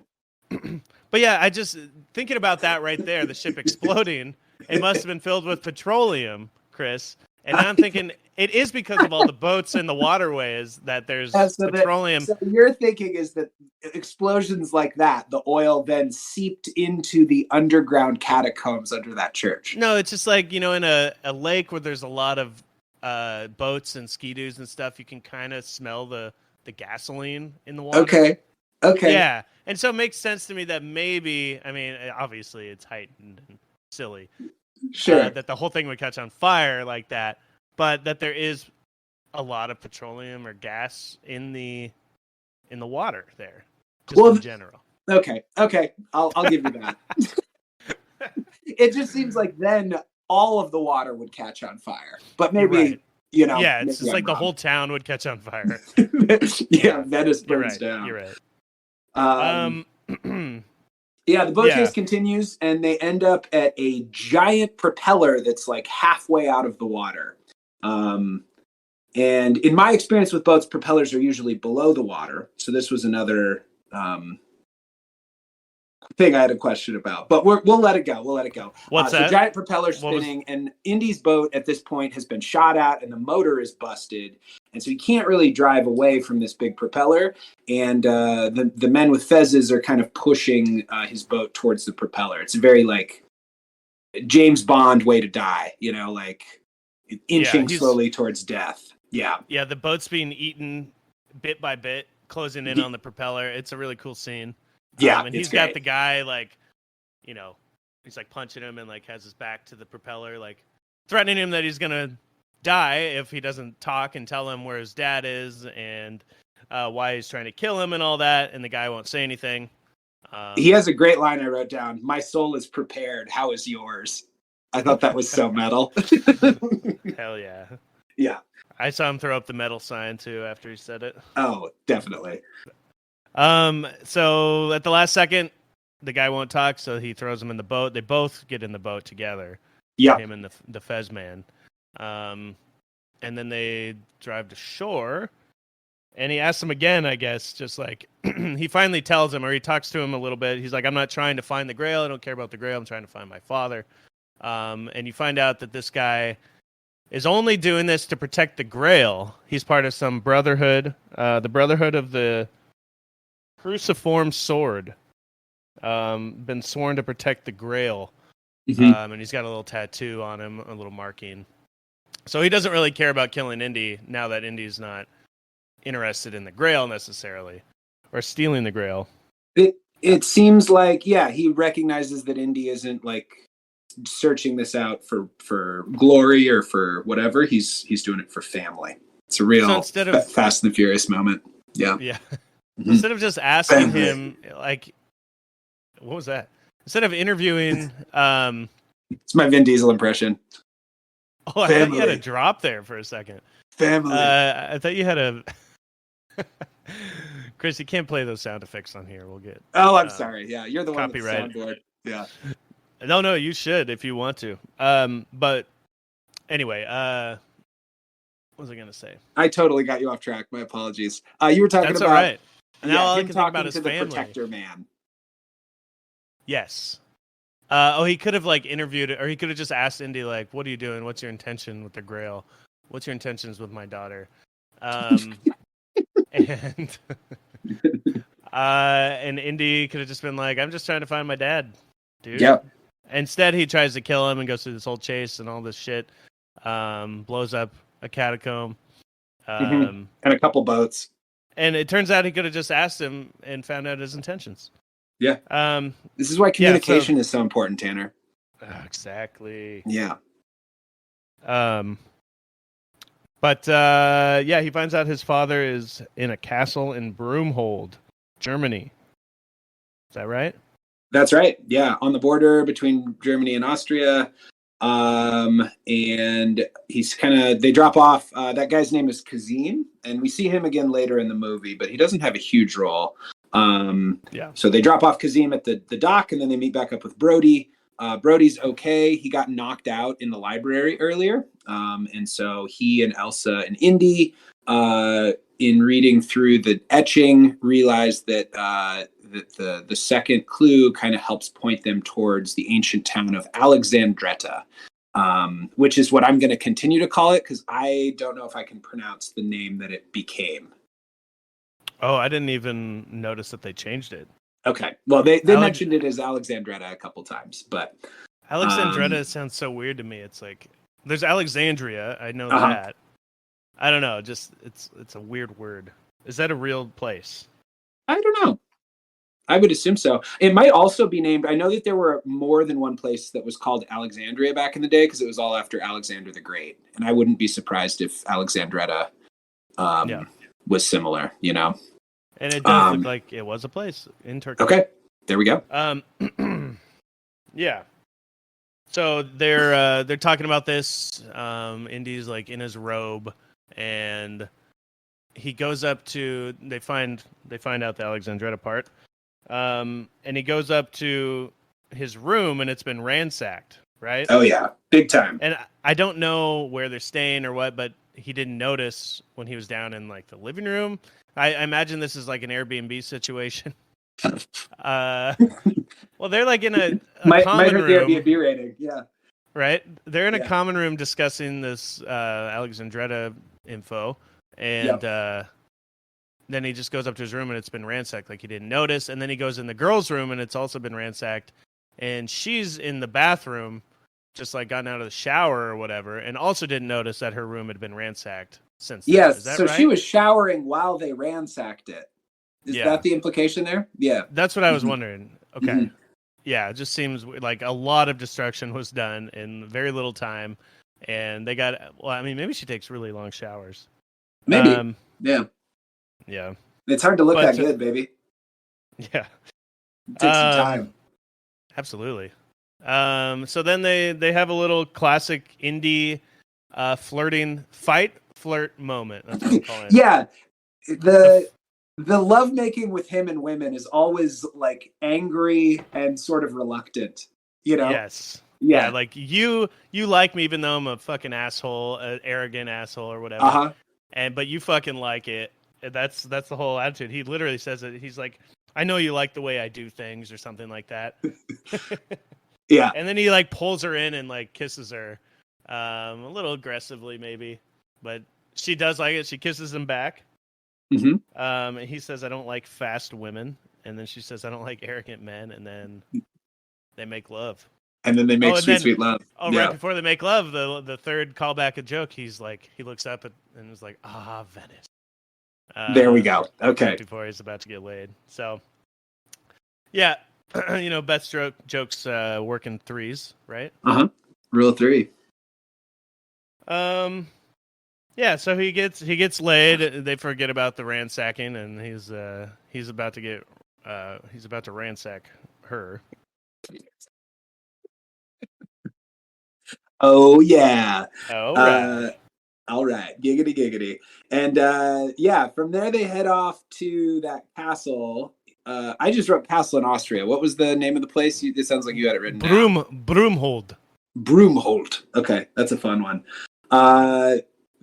But yeah, I just thinking about that right there, the ship exploding, it must have been filled with petroleum, Chris. And I'm thinking it is because of all the boats in the waterways that there's petroleum. So your thinking is that explosions like that, the oil then seeped into the underground catacombs under that church. No, it's just like, in a lake where there's a lot of boats and ski-doos and stuff, you can kind of smell the gasoline in the water. Okay. Yeah. And so it makes sense to me that maybe, obviously it's heightened and silly. Sure. That the whole thing would catch on fire like that, but that there is a lot of petroleum or gas in the water there, in general. Okay. I'll give you that. It just seems like then all of the water would catch on fire, but maybe... Right. Yeah, it's just like the whole town would catch on fire. Yeah, Venice burns down. You're right. Yeah, the boat chase continues, and they end up at a giant propeller that's like halfway out of the water. And in my experience with boats, propellers are usually below the water. So this was another thing I had a question about, but we'll let it go. What's that? So giant propeller spinning, and Indy's boat at this point has been shot at, and the motor is busted, and so he can't really drive away from this big propeller. And the men with fezzes are kind of pushing his boat towards the propeller. It's a very like James Bond way to die, like inching slowly towards death. Yeah. Yeah, the boat's being eaten bit by bit, closing in on the propeller. It's a really cool scene. Yeah, and he's got the guy like, he's like punching him and like has his back to the propeller, like threatening him that he's gonna die if he doesn't talk and tell him where his dad is and why he's trying to kill him and all that. And the guy won't say anything. He has a great line I wrote down. "My soul is prepared. How is yours?" I thought that was so metal. Hell yeah. Yeah. I saw him throw up the metal sign too after he said it. Oh, definitely. So at the last second, the guy won't talk, so he throws him in the boat. They both get in the boat together. Yeah. Him and the Fez man. And then they drive to shore, and he asks him again, I guess, just like he finally tells him, or he talks to him a little bit. He's like, "I'm not trying to find the Grail. I don't care about the Grail. I'm trying to find my father." And you find out that this guy is only doing this to protect the Grail. He's part of some brotherhood, the Brotherhood of the Cruciform Sword. Been sworn to protect the Grail. Mm-hmm. And he's got a little tattoo on him, a little marking. So he doesn't really care about killing Indy now that Indy's not interested in the Grail necessarily, or stealing the Grail. It seems like, he recognizes that Indy isn't like searching this out for glory or for whatever. He's doing it for family. It's a real Fast and the Furious moment. Yeah. Yeah. Mm-hmm. Instead of just asking him, like, what was that? Instead of interviewing, it's my Vin Diesel impression. Oh, I thought you had a drop there for a second. Family. I thought you had a Chris, you can't play those sound effects on here. We'll get. Oh, I'm sorry. Yeah, you're the copyright. one with the soundboard. Yeah. No, you should if you want to. But anyway, what was I gonna say? I totally got you off track. My apologies. You were talking That's about. all right. Now all I him can think talking about is to the family. Protector Man. Yes. He could have interviewed, or he could have just asked Indy what are you doing? What's your intention with the Grail? What's your intentions with my daughter? And and Indy could have just been like, I'm just trying to find my dad, dude. Yep. Instead, he tries to kill him and goes through this whole chase and all this shit. Blows up a catacomb. And a couple boats. And it turns out he could have just asked him and found out his intentions. Yeah. This is why communication is so important, Tanner. Exactly. Yeah. But he finds out his father is in a castle in Broomhold, Germany. Is that right? That's right. Yeah, on the border between Germany and Austria. And they drop off. That guy's name is Kazim, and we see him again later in the movie, but he doesn't have a huge role. So they drop off Kazim at the dock, and then they meet back up with Brody. Brody's okay. He got knocked out in the library earlier. And so he and Elsa and Indy, in reading through the etching, realized that the second clue kind of helps point them towards the ancient town of Alexandretta, which is what I'm going to continue to call it because I don't know if I can pronounce the name that it became. Oh, I didn't even notice that they changed it. Okay. Well, they mentioned it as Alexandretta a couple times, but Alexandretta sounds so weird to me. It's like there's Alexandria. I know that. I don't know. Just it's a weird word. Is that a real place? I don't know. I would assume so. It might also be named. I know that there were more than one place that was called Alexandria back in the day because it was all after Alexander the Great, and I wouldn't be surprised if Alexandretta was similar. You know. And it does look like it was a place in Turkey. Okay, there we go. Yeah. So they're talking about this. Indy's in his robe, and he goes up to. They find out the Alexandretta part, and he goes up to his room, and it's been ransacked. Right? Oh yeah, big time. And I don't know where they're staying or what, but he didn't notice when he was down in the living room. I imagine this is an Airbnb situation. Well, they're in a common room. There be a Airbnb rating, yeah. Right? They're in a common room discussing this Alexandretta info, and then he just goes up to his room and it's been ransacked he didn't notice. And then he goes in the girl's room and it's also been ransacked, and she's in the bathroom, just gotten out of the shower or whatever, and also didn't notice that her room had been ransacked. Since then. Yes, is that so right? She was showering while they ransacked it. Is that the implication there? Yeah. That's what I was wondering. Okay. Mm-hmm. Yeah, it just seems like a lot of destruction was done in very little time, and they got, maybe she takes really long showers. Maybe. Yeah. Yeah. It's hard to look that good, baby. Yeah. It takes some time. Absolutely. So then they have a little classic indie flirt moment. That's what I'm calling it. Yeah. The lovemaking with him and women is always angry and sort of reluctant, you know? Yes. Yeah. You like me even though I'm a fucking asshole, an arrogant asshole or whatever. Uh-huh. But you fucking like it. That's the whole attitude. He literally says it. He's like, I know you like the way I do things or something like that. Yeah. And then he pulls her in and kisses her. A little aggressively maybe, but she does like it. She kisses him back. Mm-hmm. And he says, I don't like fast women. And then she says, I don't like arrogant men. And then they make love. And then they make sweet love. Oh, yeah. Right before they make love, the third callback a joke. He's he looks up and is like, Venice. There we go. Okay. Right before he's about to get laid. So, yeah, best jokes work in threes, right? Rule 3. Yeah, so he gets laid. They forget about the ransacking, and he's about to ransack her. Oh yeah. Oh right. All right, giggity giggity. And from there they head off to that castle. I just wrote castle in Austria. What was the name of the place? It sounds like you had it written down. Broomhold. Broomhold. Okay, that's a fun one.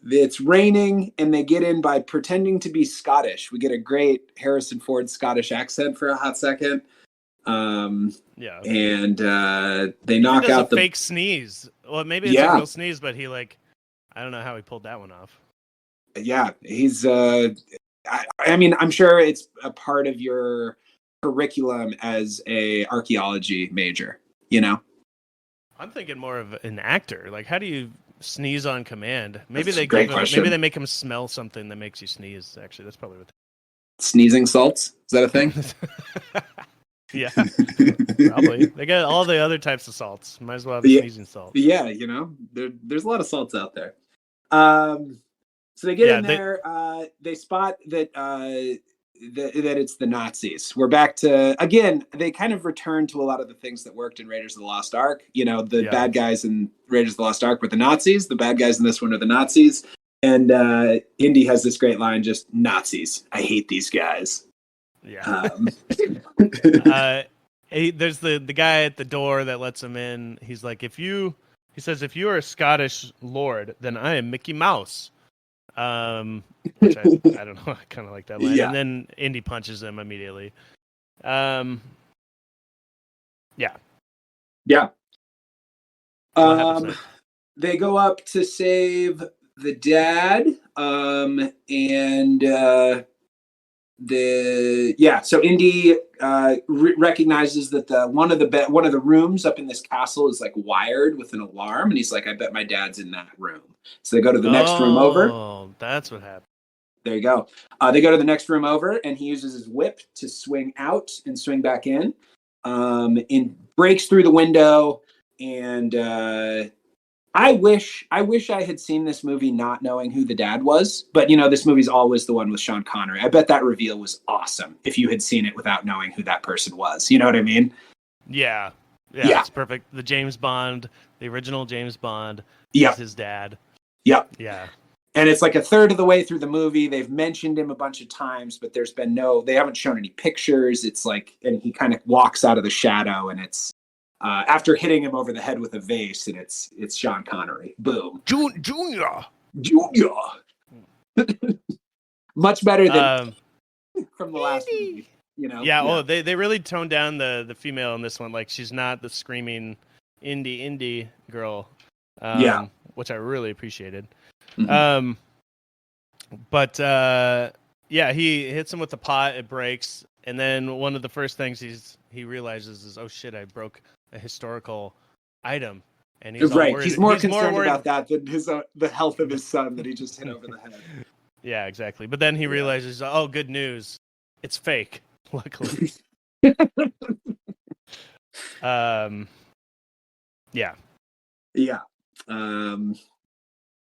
It's raining, and they get in by pretending to be Scottish. We get a great Harrison Ford Scottish accent for a hot second. And they knock out the fake sneeze. Well, maybe it's a real sneeze, but I don't know how he pulled that one off. Yeah, he's. I mean, I'm sure it's a part of your curriculum as a archaeology major. You know. I'm thinking more of an actor. Like, how do you sneeze on command? Maybe maybe they make him smell something that makes you sneeze. Actually, that's probably what. Sneezing salts? Is that a thing? Yeah, probably. They got all the other types of salts. Might as well have a sneezing salt. Yeah, there's a lot of salts out there. So they get in there. They spot that that it's the Nazis. We're back to, again, they kind of return to a lot of the things that worked in Raiders of the Lost Ark. The bad guys in Raiders of the Lost Ark were the Nazis. The bad guys in this one are the Nazis. And Indy has this great line, just Nazis. I hate these guys. Yeah. There's the guy at the door that lets him in. He's like, if you are a Scottish lord, then I am Mickey Mouse. Which I don't know. I kind of like that line. Yeah. And then Indy punches him immediately. Yeah. They go up to save the dad. So Indy recognizes that one of the rooms up in this castle is like wired with an alarm, and he's like, I bet my dad's in that room. So they go to the next room over. Oh, that's what happened. There you go. They go to the next room over, and he uses his whip to swing out and swing back in. And breaks through the window. And I wish I had seen this movie not knowing who the dad was. But this movie's always the one with Sean Connery. I bet that reveal was awesome if you had seen it without knowing who that person was. You know what I mean? Yeah, it's perfect. The original James Bond, is his dad. Yep. Yeah. And it's like a third of the way through the movie. They've mentioned him a bunch of times, but they haven't shown any pictures. It's like, and he kind of walks out of the shadow, and it's after hitting him over the head with a vase, and it's Sean Connery. Boom. Junior. Much better than from the last movie. Yeah. They really toned down the female in this one. Like, she's not the screaming indie girl. Which I really appreciated. Mm-hmm. He hits him with the pot. It breaks, and then one of the first things he realizes is, oh shit, I broke a historical item, and he's right. He's more concerned about that than the health of his son that he just hit over the head. Yeah, exactly. But then he realizes, oh, good news, it's fake. Luckily. Yeah.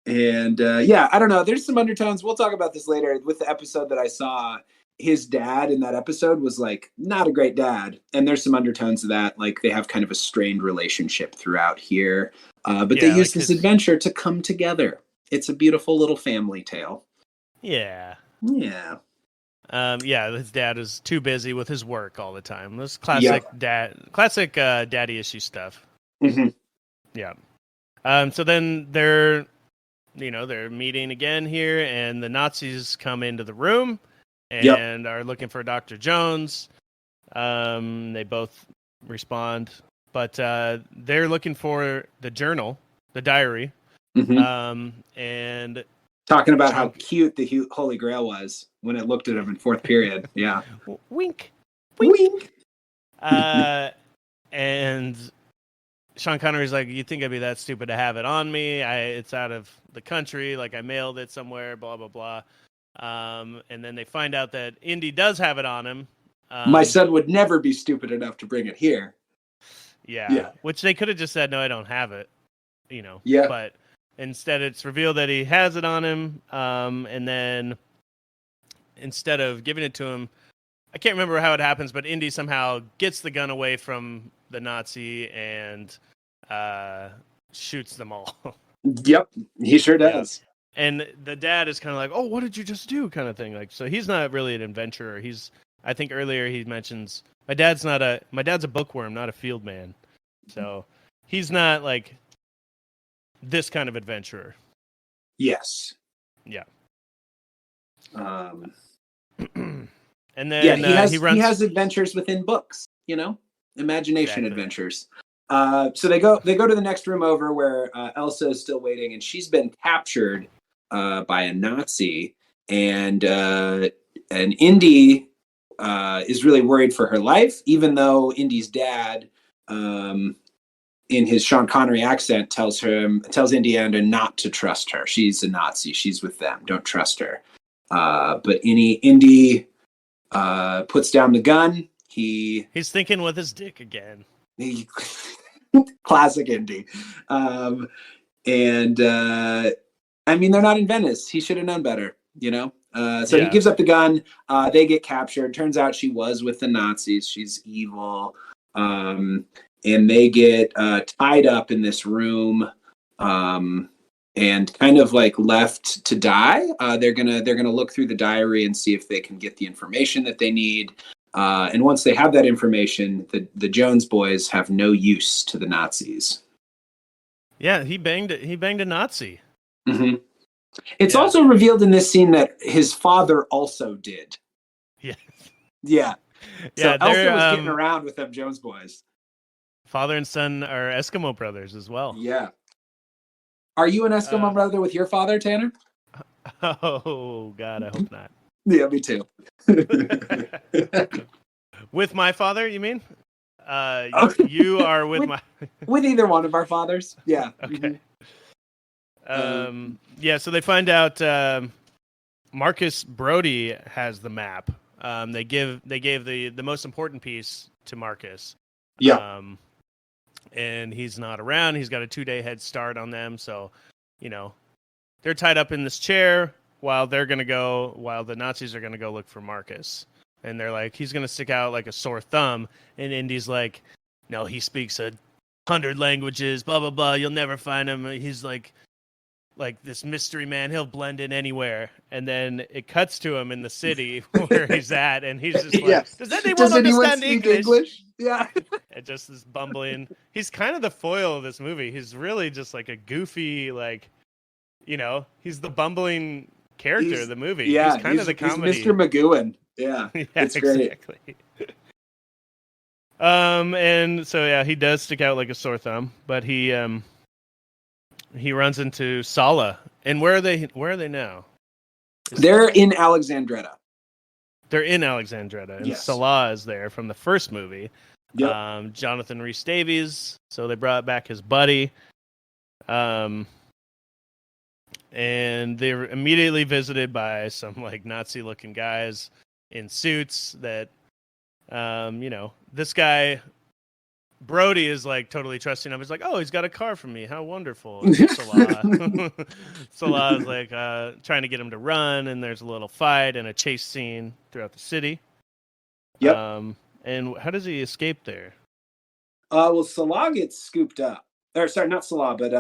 I don't know. There's some undertones. We'll talk about this later. With the episode that I saw, his dad in that episode was like not a great dad, and there's some undertones of that. Like, they have kind of a strained relationship throughout here, but they use this adventure to come together. It's a beautiful little family tale. Yeah. Yeah. His dad is too busy with his work all the time. This classic daddy issue stuff. Mm-hmm. Yeah. So then they're meeting again here, and the Nazis come into the room and are looking for Dr. Jones. They both respond, but they're looking for the journal, the diary, and talking about how cute the Holy Grail was when it looked at him in fourth period. Yeah. Wink. And Sean Connery's like, you think I'd be that stupid to have it on me? It's out of the country. Like, I mailed it somewhere, blah, blah, blah. And then they find out that Indy does have it on him. My son would never be stupid enough to bring it here. Yeah. Which they could have just said, no, I don't have it. Yeah. But instead it's revealed that he has it on him. And then instead of giving it to him, I can't remember how it happens, but Indy somehow gets the gun away from the Nazi and shoots them all. Yep, he sure does. And the dad is kind of like, "Oh, what did you just do?" kind of thing. Like, so he's not really an adventurer. I think earlier he mentions my dad's a bookworm, not a field man. So he's not like this kind of adventurer. Yes. Yeah. And then he has adventures within books, imagination adventures. So they go to the next room over where Elsa is still waiting, and she's been captured by a Nazi, and Indy is really worried for her life, even though Indy's dad, in his Sean Connery accent, tells Indiana not to trust her. She's a Nazi. She's with them. Don't trust her. But Indy puts down the gun. He's thinking with his dick again. Classic Indy. They're not in Venice. He should have known better, So he gives up the gun. They get captured. Turns out she was with the Nazis. She's evil. And they get tied up in this room, and kind of like left to die. They're gonna look through the diary and see if they can get the information that they need. And once they have that information, the Jones boys have no use to the Nazis. Yeah, he banged a Nazi. Mm-hmm. It's also revealed in this scene that his father also did. Yeah. Yeah. So Elsa was getting around with them Jones boys. Father and son are Eskimo brothers as well. Yeah. Are you an Eskimo brother with your father, Tanner? Oh, God, I hope not. Yeah, me too. With my father, you mean? You are with my... with either one of our fathers. Yeah. Okay. So they find out Marcus Brody has the map. They gave the most important piece to Marcus. Yeah. And he's not around. He's got a 2-day head start on them. So, they're tied up in this chair while the Nazis are going to go look for Marcus. And they're like, he's going to stick out like a sore thumb. And Indy's like, no, he speaks 100 languages, blah, blah, blah. You'll never find him. He's like this mystery man. He'll blend in anywhere. And then it cuts to him in the city where he's at. And he's just like, does anyone understand English? Yeah. And just this bumbling. He's kind of the foil of this movie. He's really just like a goofy, he's the bumbling character of the movie. Yeah. He's kind of the comedy. He's Mr. McGowan. Yeah. It's great. Exactly. And so, he does stick out like a sore thumb, but he runs into Sala. And where are they now? They're in Alexandretta. They're in Alexandretta, and Salah is there from the first movie. Yep. Jonathan Rhys Davies. So they brought back his buddy. And they're immediately visited by some Nazi-looking guys in suits that, this guy Brody is totally trusting him. He's like, oh, he's got a car for me. How wonderful. Salah is trying to get him to run, and there's a little fight and a chase scene throughout the city. Yep. And how does he escape there? Salah gets scooped up. Or sorry, not Salah, but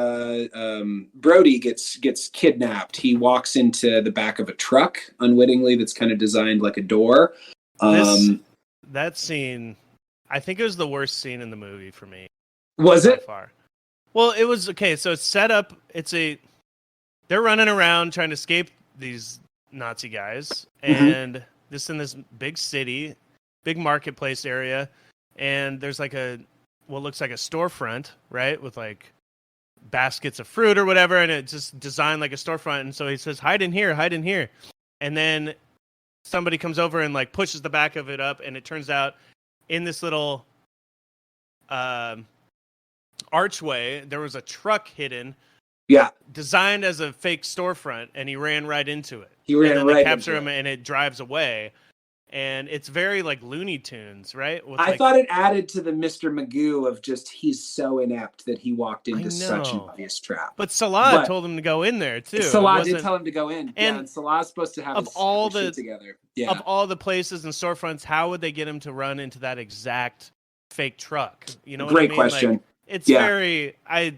Brody gets kidnapped. He walks into the back of a truck unwittingly that's kind of designed like a door. That scene, I think it was the worst scene in the movie for me. Was it? Far. Well, it was okay. So it's set up. They're running around trying to escape these Nazi guys, and this in this big city, big marketplace area, and there's what looks like a storefront, right, with baskets of fruit or whatever, and it's just designed like a storefront. And so he says, "Hide in here, hide in here," and then somebody comes over and pushes the back of it up, and it turns out in this little archway there was a truck hidden, designed as a fake storefront, and he ran right into it. They capture him, and it drives away. And it's very Looney Tunes, right? I thought it added to the Mr. Magoo of just he's so inept that he walked into such an obvious trap. But Salah told him to go in there too. Salah did tell him to go in, and Salah's supposed to have his shit together. Yeah. Of all the places and storefronts, how would they get him to run into that exact fake truck? You know, Great question. It's very. I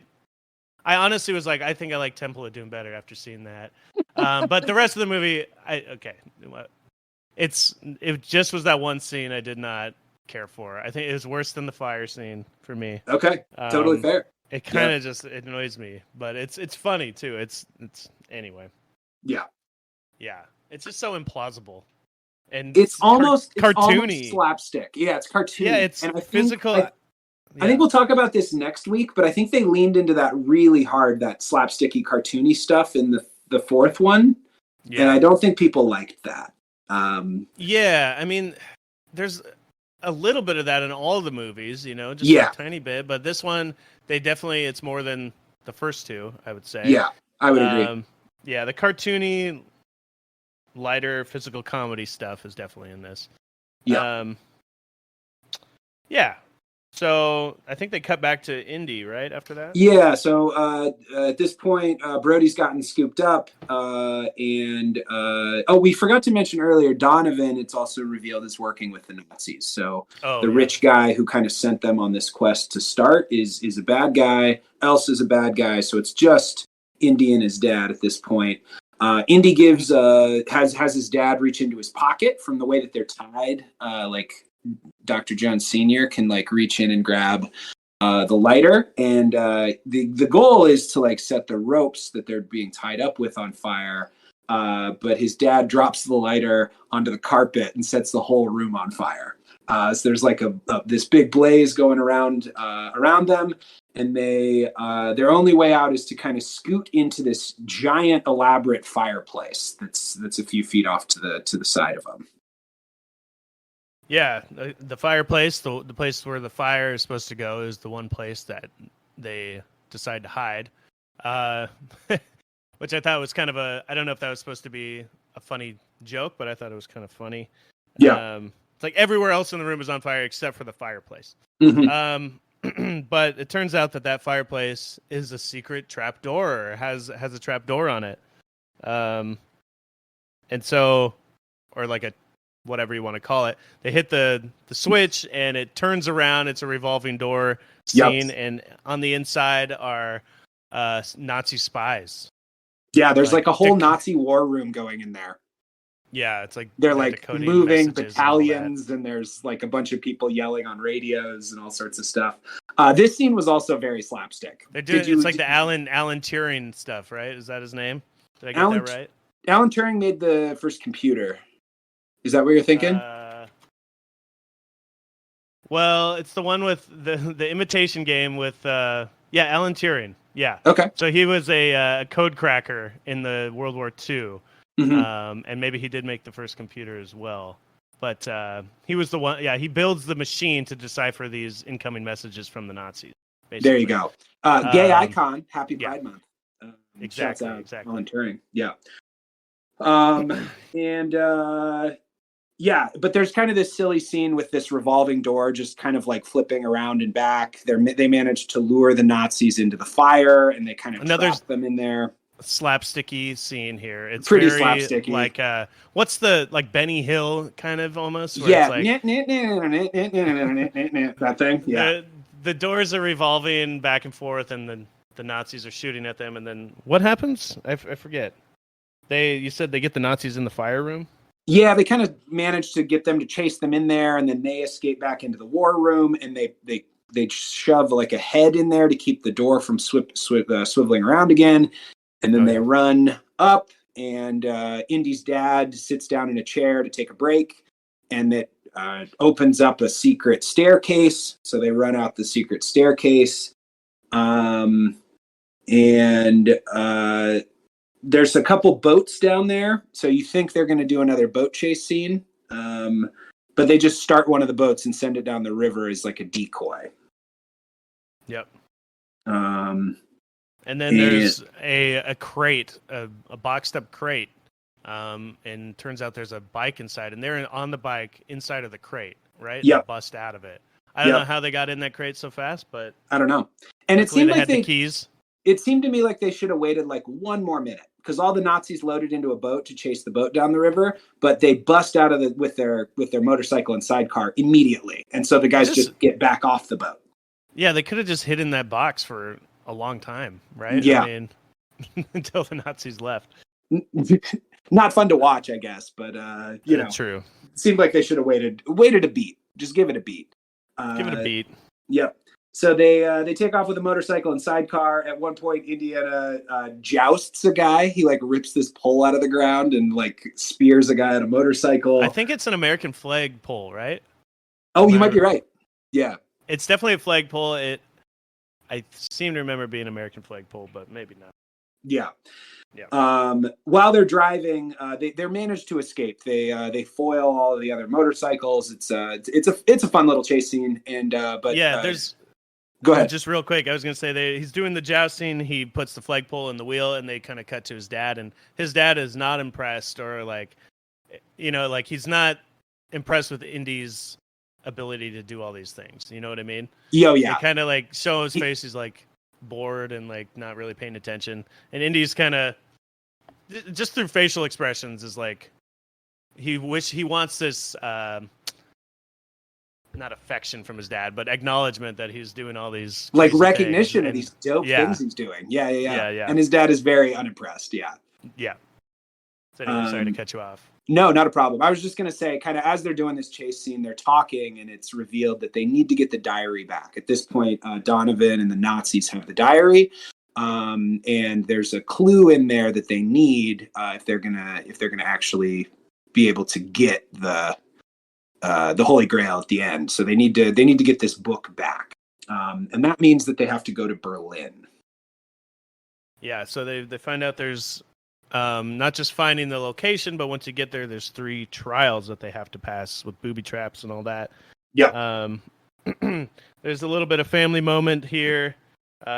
I honestly was like, I think I like Temple of Doom better after seeing that. But the rest of the movie, it just was that one scene I did not care for. I think it was worse than the fire scene for me. Okay, totally fair. It kind of just it annoys me, but it's funny too. It's anyway. Yeah. It's just so implausible, and it's almost cartoony, it's almost slapstick. Yeah, it's cartoony. Yeah, it's physical. I think we'll talk about this next week, but I think they leaned into that really hard, that slapsticky, cartoony stuff in the fourth one, and I don't think people liked that. Yeah, I mean, there's a little bit of that in all the movies, just a tiny bit, but this one, it's more than the first two, I would say. Yeah, I would agree. Yeah, the cartoony, lighter physical comedy stuff is definitely in this. Yeah. Yeah. So I think they cut back to Indy right after that. Yeah. So at this point, Brody's gotten scooped up, and we forgot to mention earlier, Donovan. It's also revealed is working with the Nazis. So rich guy who kind of sent them on this quest to start is a bad guy. Else is a bad guy. So it's just Indy and his dad at this point. Indy has his dad reach into his pocket from the way that they're tied, like Dr. Jones Sr. can reach in and grab the lighter, and the goal is to set the ropes that they're being tied up with on fire. But his dad drops the lighter onto the carpet and sets the whole room on fire. So there's this big blaze going around them, and their only way out is to kind of scoot into this giant, elaborate fireplace that's a few feet off to the side of them. Yeah, the fireplace, the place where the fire is supposed to go, is the one place that they decide to hide, which I thought was kind of I don't know if that was supposed to be a funny joke, but I thought it was kind of funny. Yeah. It's like everywhere else in the room is on fire except for the fireplace. Mm-hmm. But it turns out that fireplace is a secret trapdoor, or has a trapdoor on it. And so, or like a whatever you want to call it, they hit the switch and it turns around. It's a revolving door scene, and on the inside are Nazi spies. Yeah, there's a whole Nazi war room going in there. Yeah, it's they're moving battalions, and there's a bunch of people yelling on radios and all sorts of stuff. This scene was also very slapstick. It's like the Alan Turing stuff, right? Is that his name? Did I get that right? Alan Turing made the first computer. Is that what you're thinking? Well, it's the one with the imitation game with Alan Turing. Yeah. Okay. So he was a code cracker in the World War II, and maybe he did make the first computer as well. But he was the one. Yeah, he builds the machine to decipher these incoming messages from the Nazis. Basically. There you go. Gay icon. Happy Pride Month. Exactly. Alan Turing. Yeah. But there's kind of this silly scene with this revolving door just kind of flipping around and back. They managed to lure the Nazis into the fire, and they kind of trap them in there. Slapsticky scene here. It's pretty very slapsticky. What's the Benny Hill kind of almost? Yeah. That thing. Yeah. The doors are revolving back and forth, and the Nazis are shooting at them. And then what happens? I forget. You said they get the Nazis in the fire room? Yeah, they kind of managed to get them to chase them in there, and then they escape back into the war room, and they shove a head in there to keep the door from swiveling around again, and then they run up, and Indy's dad sits down in a chair to take a break, and it opens up a secret staircase, so they run out the secret staircase, there's a couple boats down there, so you think they're going to do another boat chase scene, but they just start one of the boats and send it down the river as a decoy. Yep. And then there's a crate, a boxed up crate, and turns out there's a bike inside, and they're on the bike inside of the crate, right? Yeah. Bust out of it. I don't know how they got in that crate so fast, but I don't know. And it seemed they had the keys. It seemed to me like they should have waited one more minute, because all the Nazis loaded into a boat to chase the boat down the river, but they bust out of with their motorcycle and sidecar immediately, and so the guys just get back off the boat. Yeah, they could have just hidden that box for a long time, right? Yeah. I mean, until the Nazis left. Not fun to watch, I guess, but you know, true. Seemed like they should have waited a beat. Just give it a beat. Give it a beat. Yep. So they take off with a motorcycle and sidecar. At one point, Indiana jousts a guy. He like rips this pole out of the ground and like spears a guy on a motorcycle. I think it's an American flag pole, right? Oh, you might be right. Yeah, it's definitely a flag pole. I seem to remember being an American flag pole, but maybe not. Yeah. Yeah. While they're driving, they're managed to escape. They foil all of the other motorcycles. It's a fun little chase scene. And but yeah, there's. Go ahead. Just real quick, I was going to say he's doing the jousting. He puts the flagpole in the wheel, and they kind of cut to his dad. And his dad is not impressed, or like, you know, like he's not impressed with Indy's ability to do all these things. You know what I mean? Yeah. They kind of like show his face. He's like bored and like not really paying attention. And Indy's kind of just through facial expressions is like he wants this. Not affection from his dad, but acknowledgement that he's doing all these like recognition of these dope things he's doing. Yeah. And his dad is very unimpressed. Yeah. So anyway, sorry to cut you off. No, not a problem. I was just going to say, kind of as they're doing this chase scene, they're talking, and it's revealed that they need to get the diary back. At this point, Donovan and the Nazis have the diary, and there's a clue in there that they need if they're gonna actually be able to get the Holy Grail at the end. So they need to get this book back, and that means that they have to go to Berlin. Yeah, so they find out there's not just finding the location, but once you get there, there's 3 trials that they have to pass with booby traps and all that. Yeah. There's a little bit of family moment here.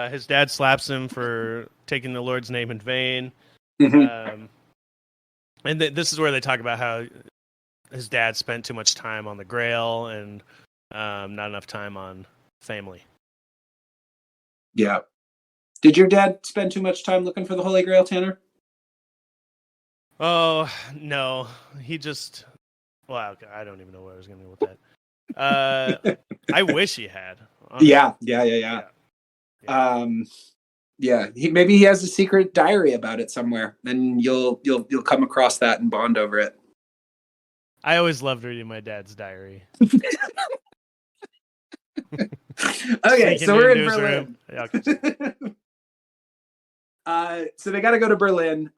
His dad slaps him for taking the Lord's name in vain. Mm-hmm. And this is where they talk about how his dad spent too much time on the Grail and not enough time on family. Yeah. Did your dad spend too much time looking for the Holy Grail, Tanner? Oh, no. He just... Well, I don't even know where I was going to go with that. I wish he had. Yeah. Maybe he has a secret diary about it somewhere, and you'll come across that and bond over it. I always loved reading my dad's diary. Okay, so we're in Berlin. So they got to go to Berlin.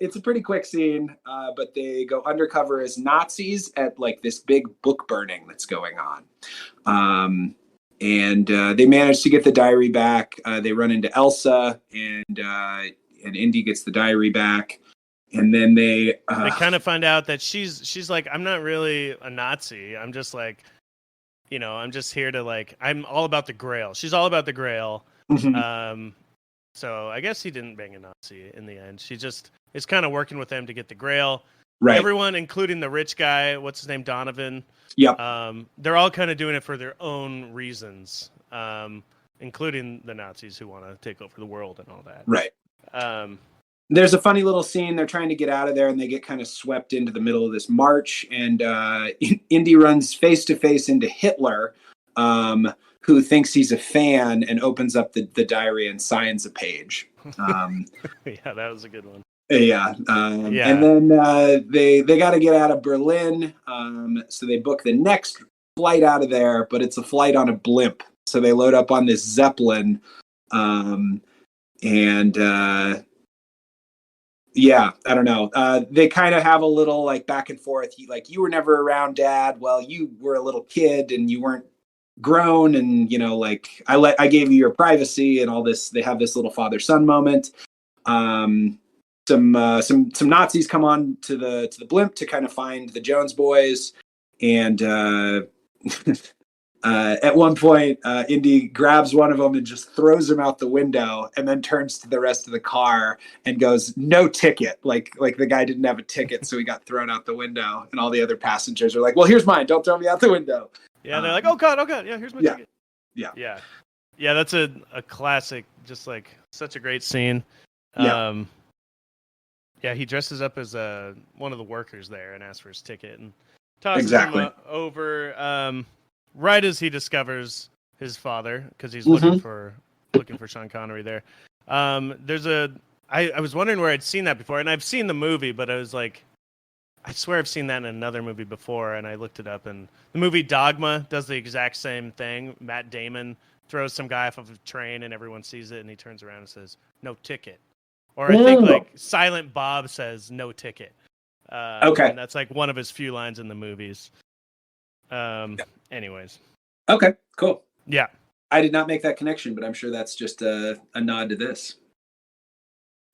It's a pretty quick scene, but they go undercover as Nazis at like this big book burning that's going on. And they manage to get the diary back. They run into Elsa, and Indy gets the diary back. And then they kind of find out that she's like, I'm not really a Nazi. I'm just like, you know, I'm just here to like, I'm all about the Grail. She's all about the Grail. Mm-hmm. So I guess he didn't bang a Nazi in the end. She just is kind of working with them to get the Grail. Right. Everyone, including the rich guy, what's his name, Donovan. Yep. They're all kind of doing it for their own reasons, including the Nazis who want to take over the world and all that. Right. There's a funny little scene. They're trying to get out of there, and they get kind of swept into the middle of this march. And Indy runs face to face into Hitler, who thinks he's a fan and opens up the diary and signs a page. Yeah, that was a good one. Yeah. And then they got to get out of Berlin. So they book the next flight out of there, but it's a flight on a blimp. So they load up on this Zeppelin. Yeah, I don't know. They kind of have a little like back and forth. You were never around, Dad. Well, you were a little kid and you weren't grown, and you know, like I gave you your privacy and all this. They have this little father-son moment. Some Nazis come on to the blimp to kind of find the Jones boys, and at one point, Indy grabs one of them and just throws him out the window, and then turns to the rest of the car and goes, "No ticket!" Like the guy didn't have a ticket, so he got thrown out the window. And all the other passengers are like, "Well, here's mine. Don't throw me out the window." Yeah, they're like, "Oh God, yeah, here's my ticket." Yeah. That's a classic. Just like such a great scene. Yeah. He dresses up as one of the workers there and asks for his ticket and tosses him over. Right as he discovers his father, because he's looking for looking for Sean Connery there. I was wondering where I'd seen that before, and I've seen the movie, but I was like, I swear I've seen that in another movie before, and I looked it up, and the movie Dogma does the exact same thing. Matt Damon throws some guy off of a train, and everyone sees it, and he turns around and says, "No ticket." Or I think like Silent Bob says, "No ticket." Okay. And that's like one of his few lines in the movies. Anyways. Okay, cool. Yeah. I did not make that connection, but I'm sure that's just a nod to this.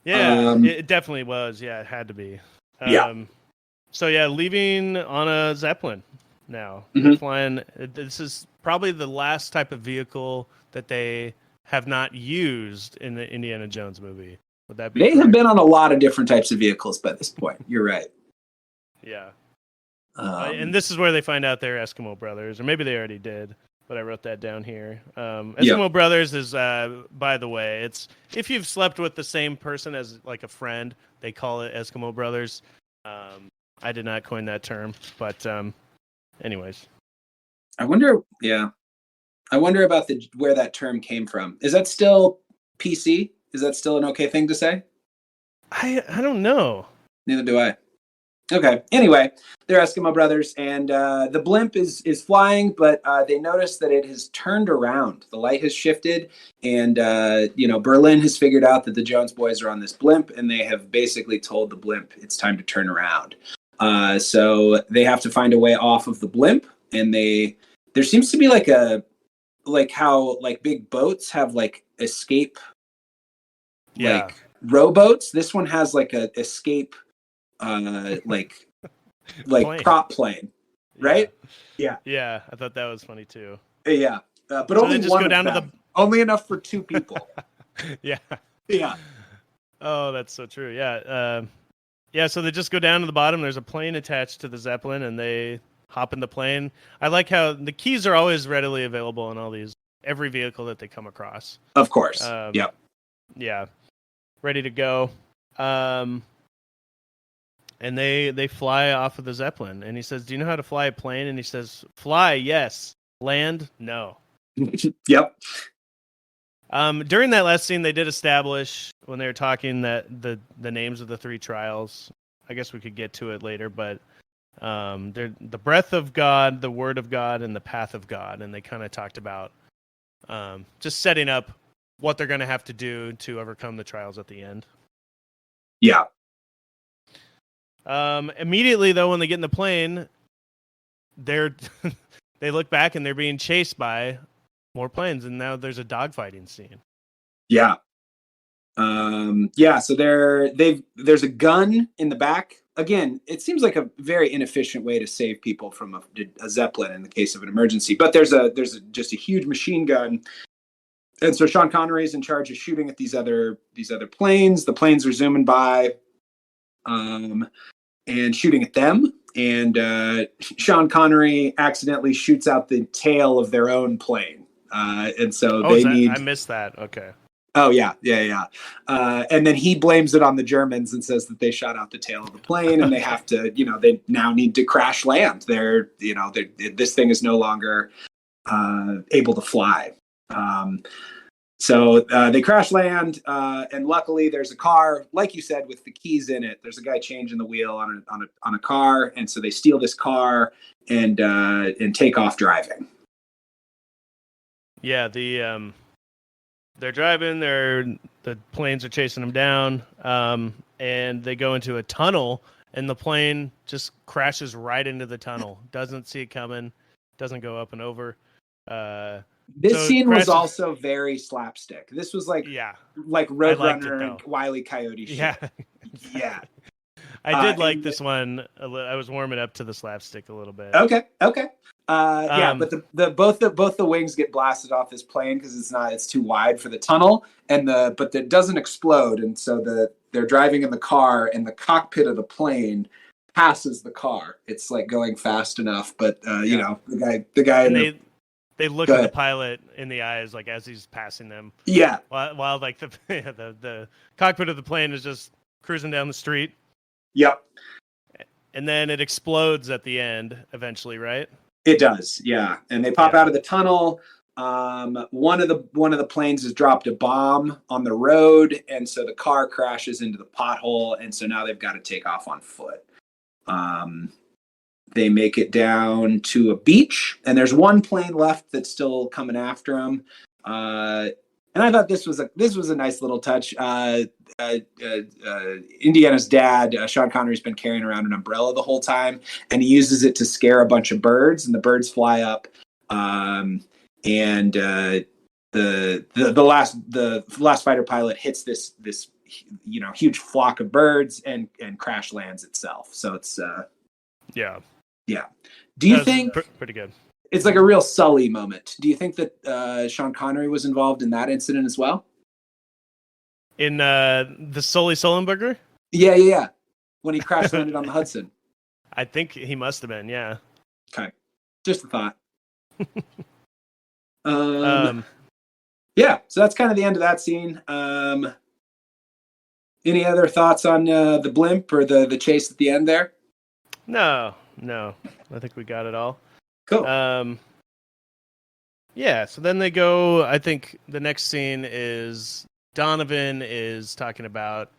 Yeah, it definitely was. Yeah, it had to be. So yeah, leaving on a Zeppelin now. They're flying. This is probably the last type of vehicle that they have not used in the Indiana Jones movie. Would that be? They have been on a lot of different types of vehicles by this point. You're right. Yeah. And this is where they find out they're Eskimo brothers, or maybe they already did, but I wrote that down here. Eskimo brothers is, by the way, it's if you've slept with the same person as like a friend, they call it Eskimo brothers. I did not coin that term, but anyways. I wonder about where that term came from. Is that still PC? Is that still an okay thing to say? I don't know. Neither do I. Okay. Anyway, they're Eskimo brothers, and the blimp is flying, but they notice that it has turned around. The light has shifted, and Berlin has figured out that the Jones boys are on this blimp, and they have basically told the blimp it's time to turn around. So they have to find a way off of the blimp, and there seems to be like how big boats have like escape, like rowboats. This one has like a escape. Like plane. Prop plane, right? Yeah. I thought that was funny too. Yeah, but so only just one go down of to them. Only enough for two people. Yeah. Oh, that's so true. Yeah. So they just go down to the bottom. There's a plane attached to the Zeppelin, and they hop in the plane. I like how the keys are always readily available in every vehicle that they come across. Of course. Yep. Yeah. Ready to go. And they fly off of the Zeppelin. And he says, "Do you know how to fly a plane?" And he says, "Fly, yes. Land, no." Yep. During that last scene, they did establish when they were talking that the names of the three trials. I guess we could get to it later, but they're the breath of God, the word of God, and the path of God. And they kind of talked about just setting up what they're going to have to do to overcome the trials at the end. Yeah. Immediately though, when they get in the plane, they look back and they're being chased by more planes, and now there's a dogfighting scene. Yeah. So there's a gun in the back. Again, it seems like a very inefficient way to save people from a Zeppelin in the case of an emergency, but there's just a huge machine gun. And so Sean Connery is in charge of shooting at these other planes. The planes are zooming by. And shooting at them, and Sean Connery accidentally shoots out the tail of their own plane, and so I missed that. Okay. Oh yeah. And then he blames it on the Germans and says that they shot out the tail of the plane, and they have to, they now need to crash land. This thing is no longer able to fly. So they crash land, and luckily there's a car, like you said, with the keys in it. There's a guy changing the wheel on a car, and so they steal this car and take off driving. Yeah, they're driving. The planes are chasing them down, and they go into a tunnel, and the plane just crashes right into the tunnel. Doesn't see it coming. Doesn't go up and over. This scene was also very slapstick. This was like Roadrunner and Wile E. Coyote shit. Yeah. I did like this one. I was warming up to the slapstick a little bit. Okay. But both the wings get blasted off this plane because it's too wide for the tunnel, but it doesn't explode, and so they're driving in the car, and the cockpit of the plane passes the car. It's like going fast enough, but the guy. And they look at the pilot in the eyes, like as he's passing them. Yeah. While like the cockpit of the plane is just cruising down the street. Yep. And then it explodes at the end, eventually, right? It does, yeah. And they pop out of the tunnel. One of the planes has dropped a bomb on the road, and so the car crashes into the pothole, and so now they've got to take off on foot. They make it down to a beach, and there's one plane left that's still coming after them. And I thought this was a nice little touch. Indiana's dad, Sean Connery's been carrying around an umbrella the whole time, and he uses it to scare a bunch of birds, and the birds fly up. And the last fighter pilot hits this huge flock of birds and crash lands itself. So it's yeah. Do you think pretty good? It's like a real Sully moment. Do you think that Sean Connery was involved in that incident as well? In the Sully Sullenberger? Yeah. When he crash landed on the Hudson. I think he must have been, yeah. Okay. Just a thought. Yeah, so that's kind of the end of that scene. Any other thoughts on the blimp or the chase at the end there? No. I think we got it all. Cool. Yeah, so then they go, I think the next scene is Donovan is talking about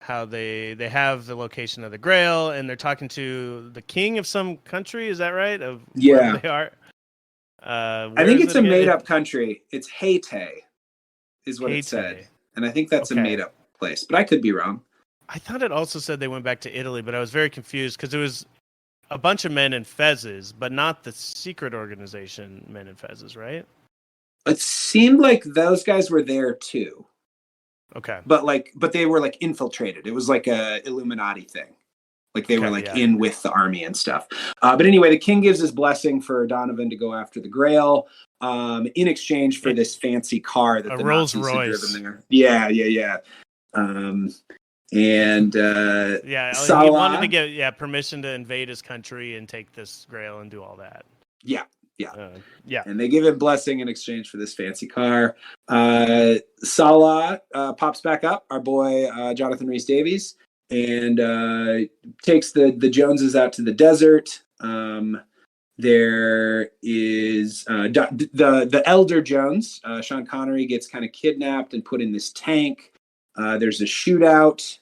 how they have the location of the Grail, and they're talking to the king of some country, is that right? Of where they are? I think it's a made-up country. It's Haiti, is what it said. And I think that's a made-up place, but I could be wrong. I thought it also said they went back to Italy, but I was very confused because it was a bunch of men in fezzes, but not the secret organization men in fezzes, right? It seemed like those guys were there too. Okay. But they were like infiltrated. It was like a Illuminati thing. Like they were in with the army and stuff. But anyway, the king gives his blessing for Donovan to go after the Grail in exchange for this fancy car that the Rolls Nazis Royce. had driven there. Yeah. And Salah, he wanted to get permission to invade his country and take this Grail and do all that. Yeah. And they give him blessing in exchange for this fancy car. Salah pops back up, our boy Jonathan Rhys-Davies, and takes the Joneses out to the desert. There is the elder Jones, Sean Connery, gets kind of kidnapped and put in this tank. There's a shootout,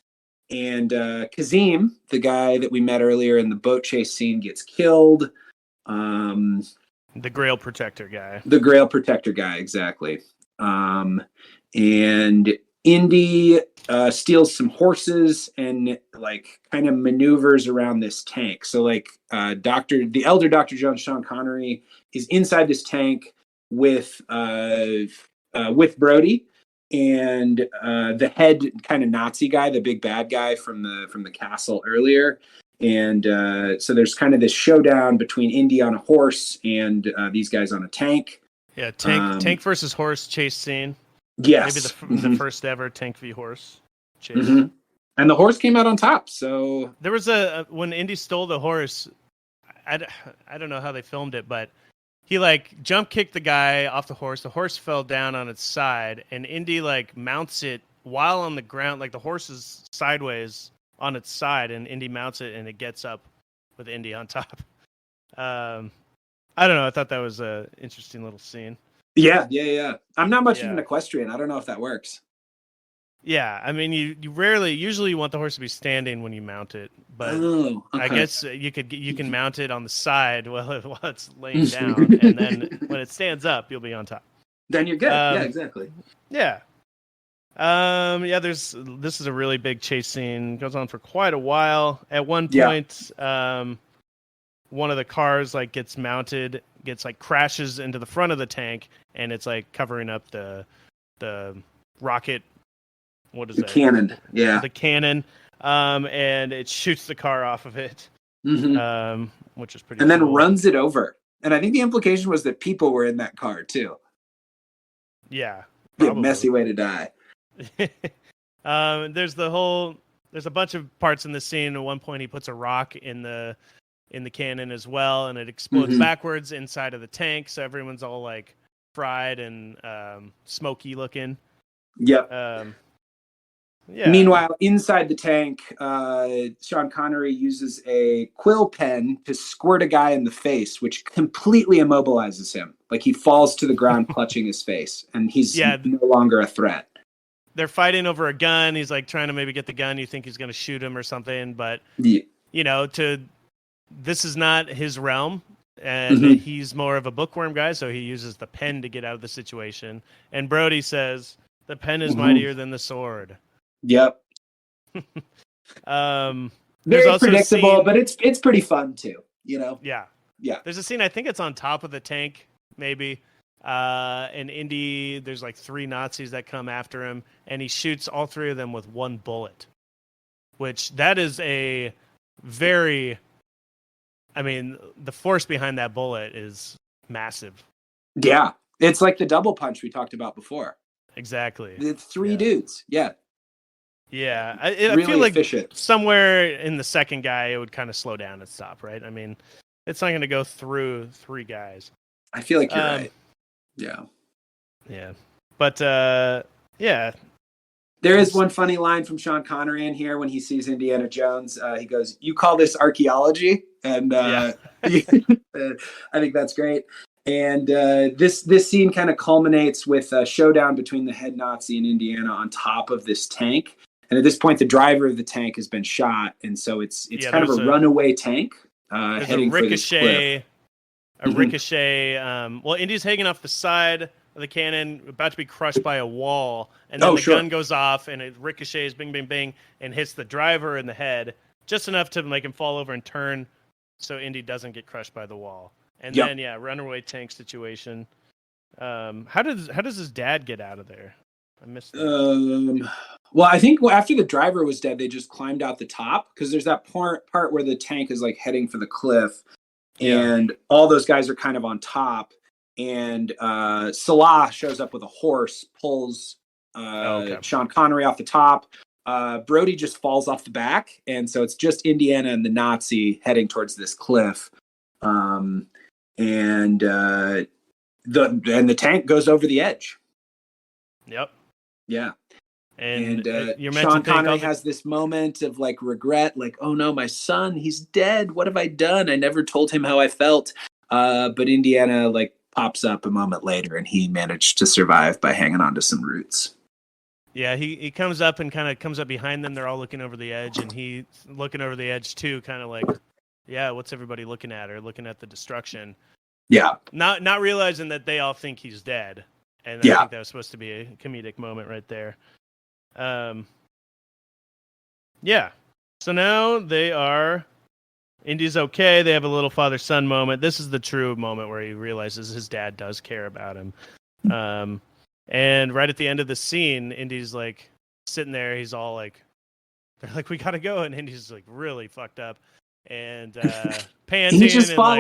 and Kazim, the guy that we met earlier in the boat chase scene, gets killed. The Grail Protector guy. The Grail Protector guy, exactly. And Indy steals some horses and like kind of maneuvers around this tank. So like the elder Dr. Jones, Sean Connery, is inside this tank with Brody and the head kind of Nazi guy, the big bad guy from the castle earlier. And so there's kind of this showdown between Indy on a horse and these guys on a tank. Yeah, tank versus horse chase scene. Yes. Maybe the first ever tank v horse chase. Mm-hmm. And the horse came out on top. So there was when Indy stole the horse, I don't know how they filmed it, but he like jump kicked the guy off the horse. The horse fell down on its side, and Indy like mounts it while on the ground, like the horse is sideways on its side, and Indy mounts it, and it gets up with Indy on top. I don't know. I thought that was an interesting little scene. Yeah. I'm not much of an equestrian. I don't know if that works. Yeah, I mean, you usually you want the horse to be standing when you mount it, but I guess you can mount it on the side while it's laying down, and then when it stands up, you'll be on top. Then you're good. Yeah, exactly. Yeah. This is a really big chase scene. It goes on for quite a while. At one point, one of the cars like gets mounted, crashes into the front of the tank, and it's like covering up the rocket. What is that? Cannon. Yeah. The cannon. And it shoots the car off of it. Mm-hmm. Which is pretty. And cool. then runs it over. And I think the implication was that people were in that car too. Yeah. A messy way to die. There's a bunch of parts in the scene. At one point, he puts a rock in the cannon as well, and it explodes backwards inside of the tank. So everyone's all like fried and smoky looking. Yep. Meanwhile, inside the tank, Sean Connery uses a quill pen to squirt a guy in the face, which completely immobilizes him. Like he falls to the ground clutching his face, and he's no longer a threat. They're fighting over a gun. He's like trying to maybe get the gun. You think he's going to shoot him or something, but this is not his realm, and he's more of a bookworm guy, so he uses the pen to get out of the situation. And Brody says, the pen is mightier than the sword. Yep. Very predictable, but it's pretty fun too, Yeah. There's a scene, I think it's on top of the tank, maybe. And Indy, there's like 3 Nazis that come after him, and he shoots all 3 of them with 1 bullet, which that is a very, the force behind that bullet is massive. Yeah. It's like the double punch we talked about before. Exactly. It's 3 dudes. Yeah. Yeah. Really I feel like efficient. Somewhere in the second guy, it would kind of slow down and stop, right? It's not going to go through 3 guys. I feel like you're right. Yeah. Yeah. But, yeah. There is one funny line from Sean Connery in here when he sees Indiana Jones. He goes, "You call this archaeology?" And I think that's great. And this scene kind of culminates with a showdown between the head Nazi and Indiana on top of this tank. And at this point, the driver of the tank has been shot, and so it's kind of a runaway tank heading for this cliff. A ricochet. Well, Indy's hanging off the side of the cannon, about to be crushed by a wall, and then the gun goes off, and it ricochets, bing, bing, bing, and hits the driver in the head, just enough to make him fall over and turn, so Indy doesn't get crushed by the wall. And then, runaway tank situation. How does his dad get out of there? I missed that. Well, I think after the driver was dead, they just climbed out the top, because there's that part where the tank is like heading for the cliff. And all those guys are kind of on top, and Salah shows up with a horse, pulls Sean Connery off the top. Brody just falls off the back, and so it's just Indiana and the Nazi heading towards this cliff. And the tank goes over the edge. Yep. Yeah. And Sean Connery has this moment of like regret, like, oh no, my son, he's dead. What have I done? I never told him how I felt. But Indiana like pops up a moment later, and he managed to survive by hanging on to some roots. Yeah, he comes up and kind of comes up behind them. They're all looking over the edge, and he's looking over the edge too, kind of like, yeah, what's everybody looking at? Or looking at the destruction. Yeah. Not realizing that they all think he's dead. And I think that was supposed to be a comedic moment right there. So now Indy's okay. They have a little father-son moment. This is the true moment where he realizes his dad does care about him. And right at the end of the scene, Indy's like sitting there. He's all like, they're like, we gotta go. And Indy's like really fucked up. And panting. He just fought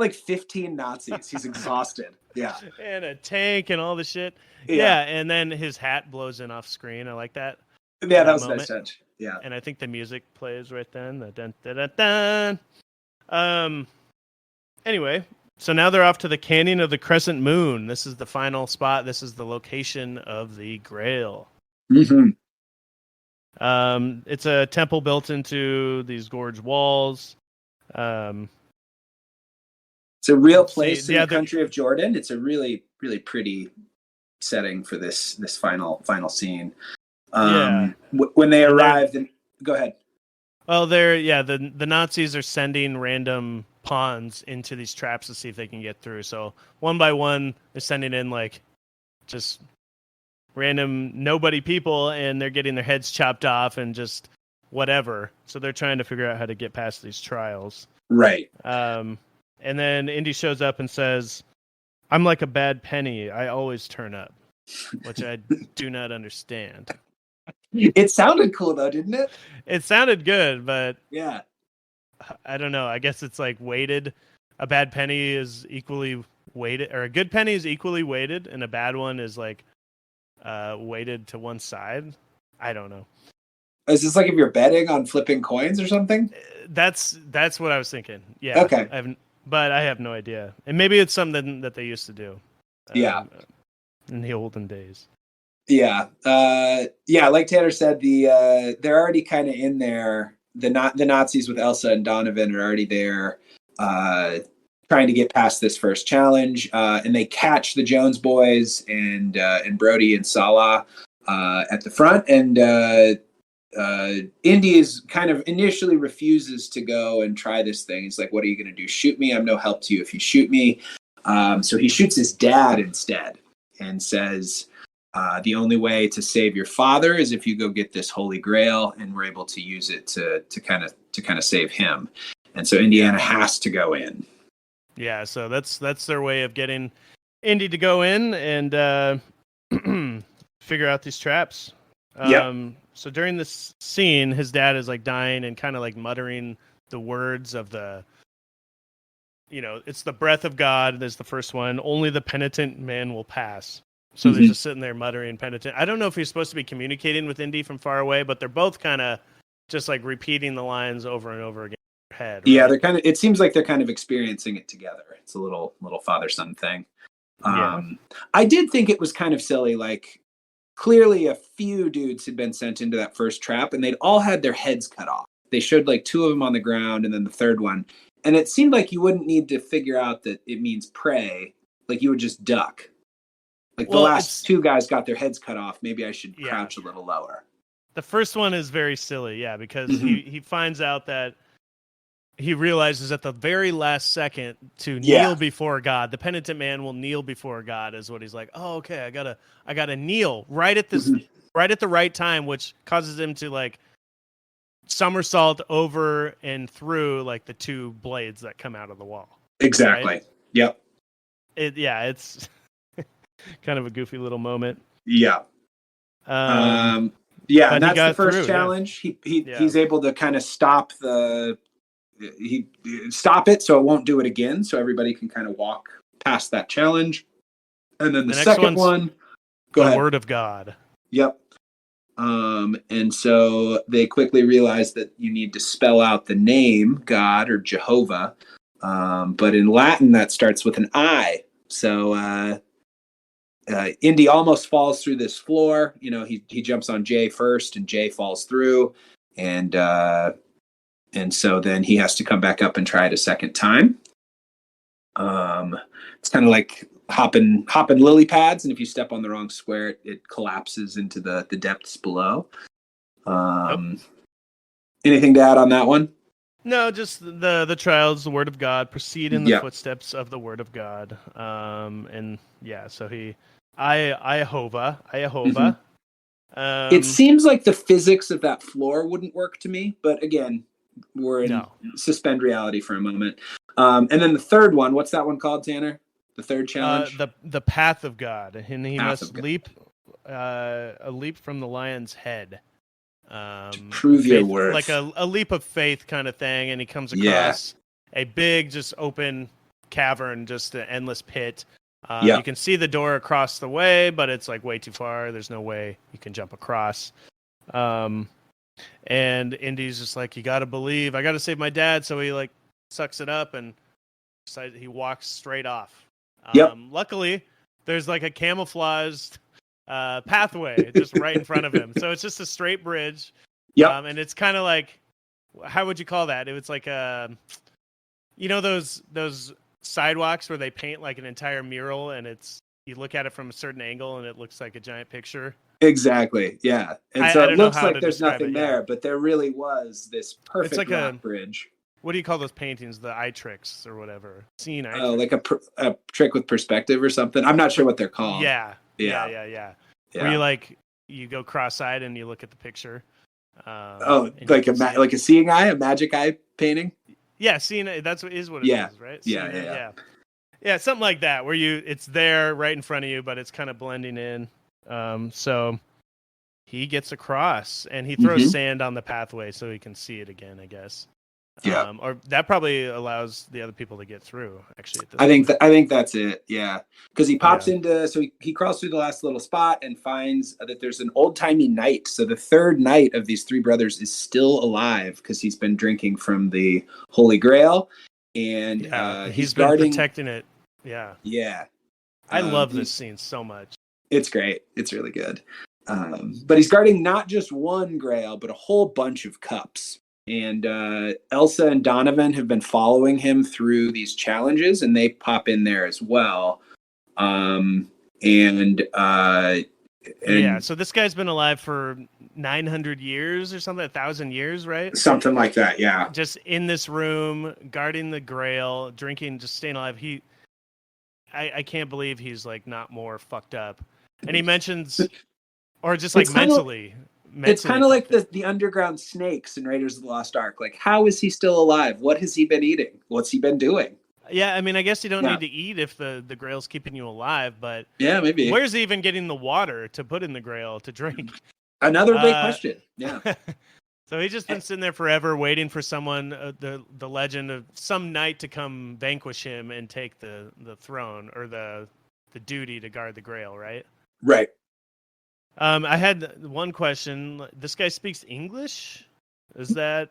like 15 Nazis. He's exhausted. Yeah. And a tank and all the shit. Yeah. And then his hat blows in off screen. I like that. Yeah, that was a nice touch. Yeah. And I think the music plays right then. The dun, dun, dun, dun. Anyway, so now they're off to the Canyon of the Crescent Moon. This is the final spot. This is the location of the Grail. Mm-hmm. It's a temple built into these gorge walls. It's a real place in the country of Jordan. It's a really, really pretty setting for this final scene. When they arrived, go ahead. Well, the Nazis are sending random pawns into these traps to see if they can get through. So one by one, they're sending in like just random nobody people, and they're getting their heads chopped off and just whatever. So they're trying to figure out how to get past these trials. Right. And then Indy shows up and says, "I'm like a bad penny. I always turn up," which I do not understand. It sounded cool though, didn't it? It sounded good, but yeah, I don't know. I guess it's like weighted. A bad penny is equally weighted, or a good penny is equally weighted, and a bad one is like weighted to one side. I don't know. Is this like if you're betting on flipping coins or something? That's what I was thinking. Yeah. Okay. But I have no idea. And maybe it's something that they used to do. In the olden days. Yeah. Like Tanner said, they're already kind of in there. The Nazis with Elsa and Donovan are already there, trying to get past this first challenge, and they catch the Jones boys and Brody and Salah at the front, and Indy is kind of initially refuses to go and try this thing. He's like, "What are you going to do? Shoot me? I'm no help to you if you shoot me." So he shoots his dad instead, and says, "The only way to save your father is if you go get this Holy Grail, and we're able to use it to kind of save him." And so Indiana has to go in. Yeah, so that's their way of getting Indy to go in and figure out these traps. So during this scene, his dad is like dying and kind of like muttering the words of it's the breath of God. There's the first one. Only the penitent man will pass. So they're just sitting there muttering penitent. I don't know if he's supposed to be communicating with Indy from far away, but they're both kind of just like repeating the lines over and over again in their head. Right? Yeah, they're kind of. It seems like they're kind of experiencing it together. It's a little father-son thing. I did think it was kind of silly. Like, clearly a few dudes had been sent into that first trap, and they'd all had their heads cut off. They showed like two of them on the ground, and then the third one. And it seemed like you wouldn't need to figure out that it means pray. Like, you would just duck. Like, the last two guys got their heads cut off. Maybe I should crouch a little lower. The first one is very silly, because he finds out that he realizes at the very last second to kneel before God. The penitent man will kneel before God, is what he's like. Oh, okay, I gotta kneel right at this, right at the right time, which causes him to like somersault over and through like the two blades that come out of the wall. Exactly. Right? Yep. It's kind of a goofy little moment. Yeah. And that's the first challenge. He's able to kind of stop it so it won't do it again, so everybody can kind of walk past that challenge. And then the second one, go ahead. Word of God. Yep. And so they quickly realize that you need to spell out the name God or Jehovah, but in Latin that starts with an I. So Indy almost falls through this floor. He jumps on Jay first, and Jay falls through, and so then he has to come back up and try it a second time. It's kind of like hopping lily pads, and if you step on the wrong square, it collapses into the depths below. Anything to add on that one? No, just the trials, the word of God, proceed in the footsteps of the word of God. So he, Iahova. It seems like the physics of that floor wouldn't work to me, but again, we're in suspend reality for a moment. And then the third one, what's that one called, Tanner? The third challenge? The path of God, and he must leap a leap from the lion's head. To prove your worth. Like a leap of faith kind of thing, and he comes across a big, just open cavern, just an endless pit. You can see the door across the way, but it's like way too far. There's no way you can jump across. And Indy's just like, you got to believe. I got to save my dad. So he like sucks it up and decides he walks straight off. Luckily, there's like a camouflaged pathway just right in front of him. So it's just a straight bridge. And it's kind of like, how would you call that? It's like those sidewalks where they paint like an entire mural, and you look at it from a certain angle and it looks like a giant picture. Exactly. Yeah. And so it looks like there's nothing there, but there really was this perfect rock bridge. What do you call those paintings? The eye tricks or whatever. Like a trick with perspective or something. I'm not sure what they're called. Yeah. Where you go cross-eyed and you look at the picture. Like a seeing eye, a magic eye painting. Yeah, seeing it. That's what it is, right? Yeah, something like that, where it's there right in front of you, but it's kind of blending in. So he gets across, and he throws sand on the pathway so he can see it again, I guess. Yeah. Or that probably allows the other people to get through. Actually, I think that's it. Yeah, because he pops into, so he crawls through the last little spot and finds that there's an old timey knight. So the third knight of these three brothers is still alive because he's been drinking from the Holy Grail, and he's been protecting it. Yeah. I love this scene so much. It's great. It's really good. But he's guarding not just one Grail, but a whole bunch of cups. and Elsa and Donovan have been following him through these challenges, and they pop in there as well. So this guy's been alive for 900 years or something, 1,000 years, right? Something like that, yeah. Just in this room, guarding the Grail, drinking, just staying alive. I can't believe he's like not more fucked up. And he mentions, or just like mentally. It's kind of like the underground snakes in Raiders of the Lost Ark. Like, how is he still alive? What has he been eating? What's he been doing? Yeah, I mean, I guess you don't need to eat if the Grail's keeping you alive, but yeah, maybe. Where's he even getting the water to put in the Grail to drink? Another big question. Yeah. So he's just been sitting there forever, waiting for someone, the legend of some knight to come vanquish him and take the throne or the duty to guard the Grail, right? Right. I had one question. This guy speaks English? Is that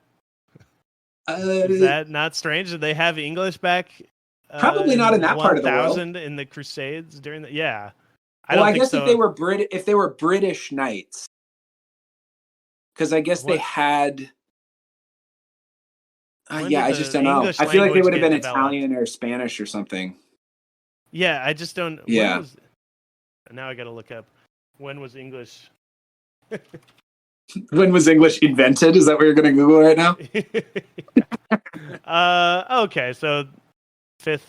not strange? Did they have English back? Probably not in that part of the world. In the Crusades during the yeah. I guess so. if they were British knights, because I guess they had. I just don't know. I feel like they would have been Italian or Spanish or something. Yeah, I just don't. Yeah. Now I got to look up. When was English? When was English invented? Is that what you're going to Google right now? Okay, so 5th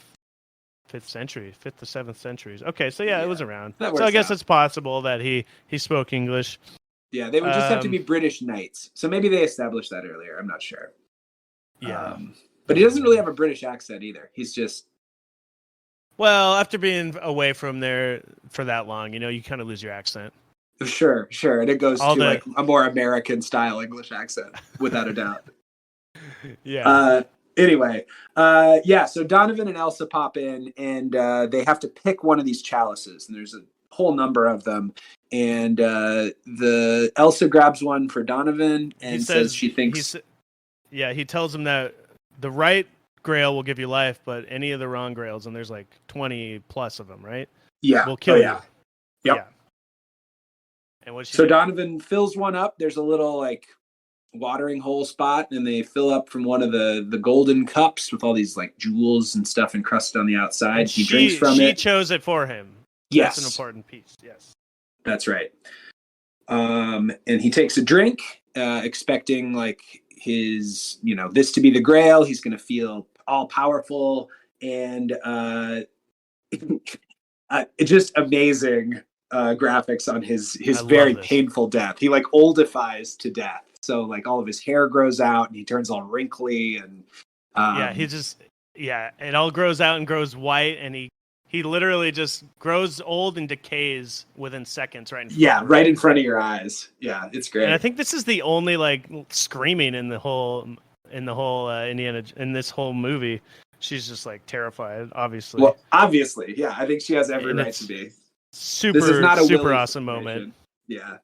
century, 5th to 7th centuries. Okay, so yeah, it was around. So I guess it's possible that he spoke English. Yeah, they would just have to be British knights. So maybe they established that earlier. I'm not sure. Yeah. But he doesn't really have a British accent either. He's just... Well, after being away from there for that long, you kind of lose your accent. Sure. And it goes like a more American-style English accent, without a doubt. Yeah. Anyway, so Donovan and Elsa pop in, and they have to pick one of these chalices, and there's a whole number of them. And the Elsa grabs one for Donovan and says she thinks... he tells him that the right Grail will give you life, but any of the wrong Grails, and there's like 20 plus of them, right? Yeah. Will kill you. Yep. Yeah. And so Donovan fills one up. There's a little like watering hole spot, and they fill up from one of the golden cups with all these like jewels and stuff encrusted on the outside. And he drinks from it. She chose it for him. Yes. That's an important piece. Yes. That's right. And he takes a drink, expecting like his, this to be the Grail. He's going to feel all powerful, and it's just amazing graphics on his very painful death. He like oldifies to death, so like all of his hair grows out and he turns all wrinkly, and it all grows out and grows white, and he literally just grows old and decays within seconds, right in front of your eyes. Yeah, it's great. And I think this is the only like screaming in the whole Indiana in this whole movie. She's just like terrified, obviously. Well, obviously, yeah. I think she has every right to be. This is not a super awesome moment. Yeah.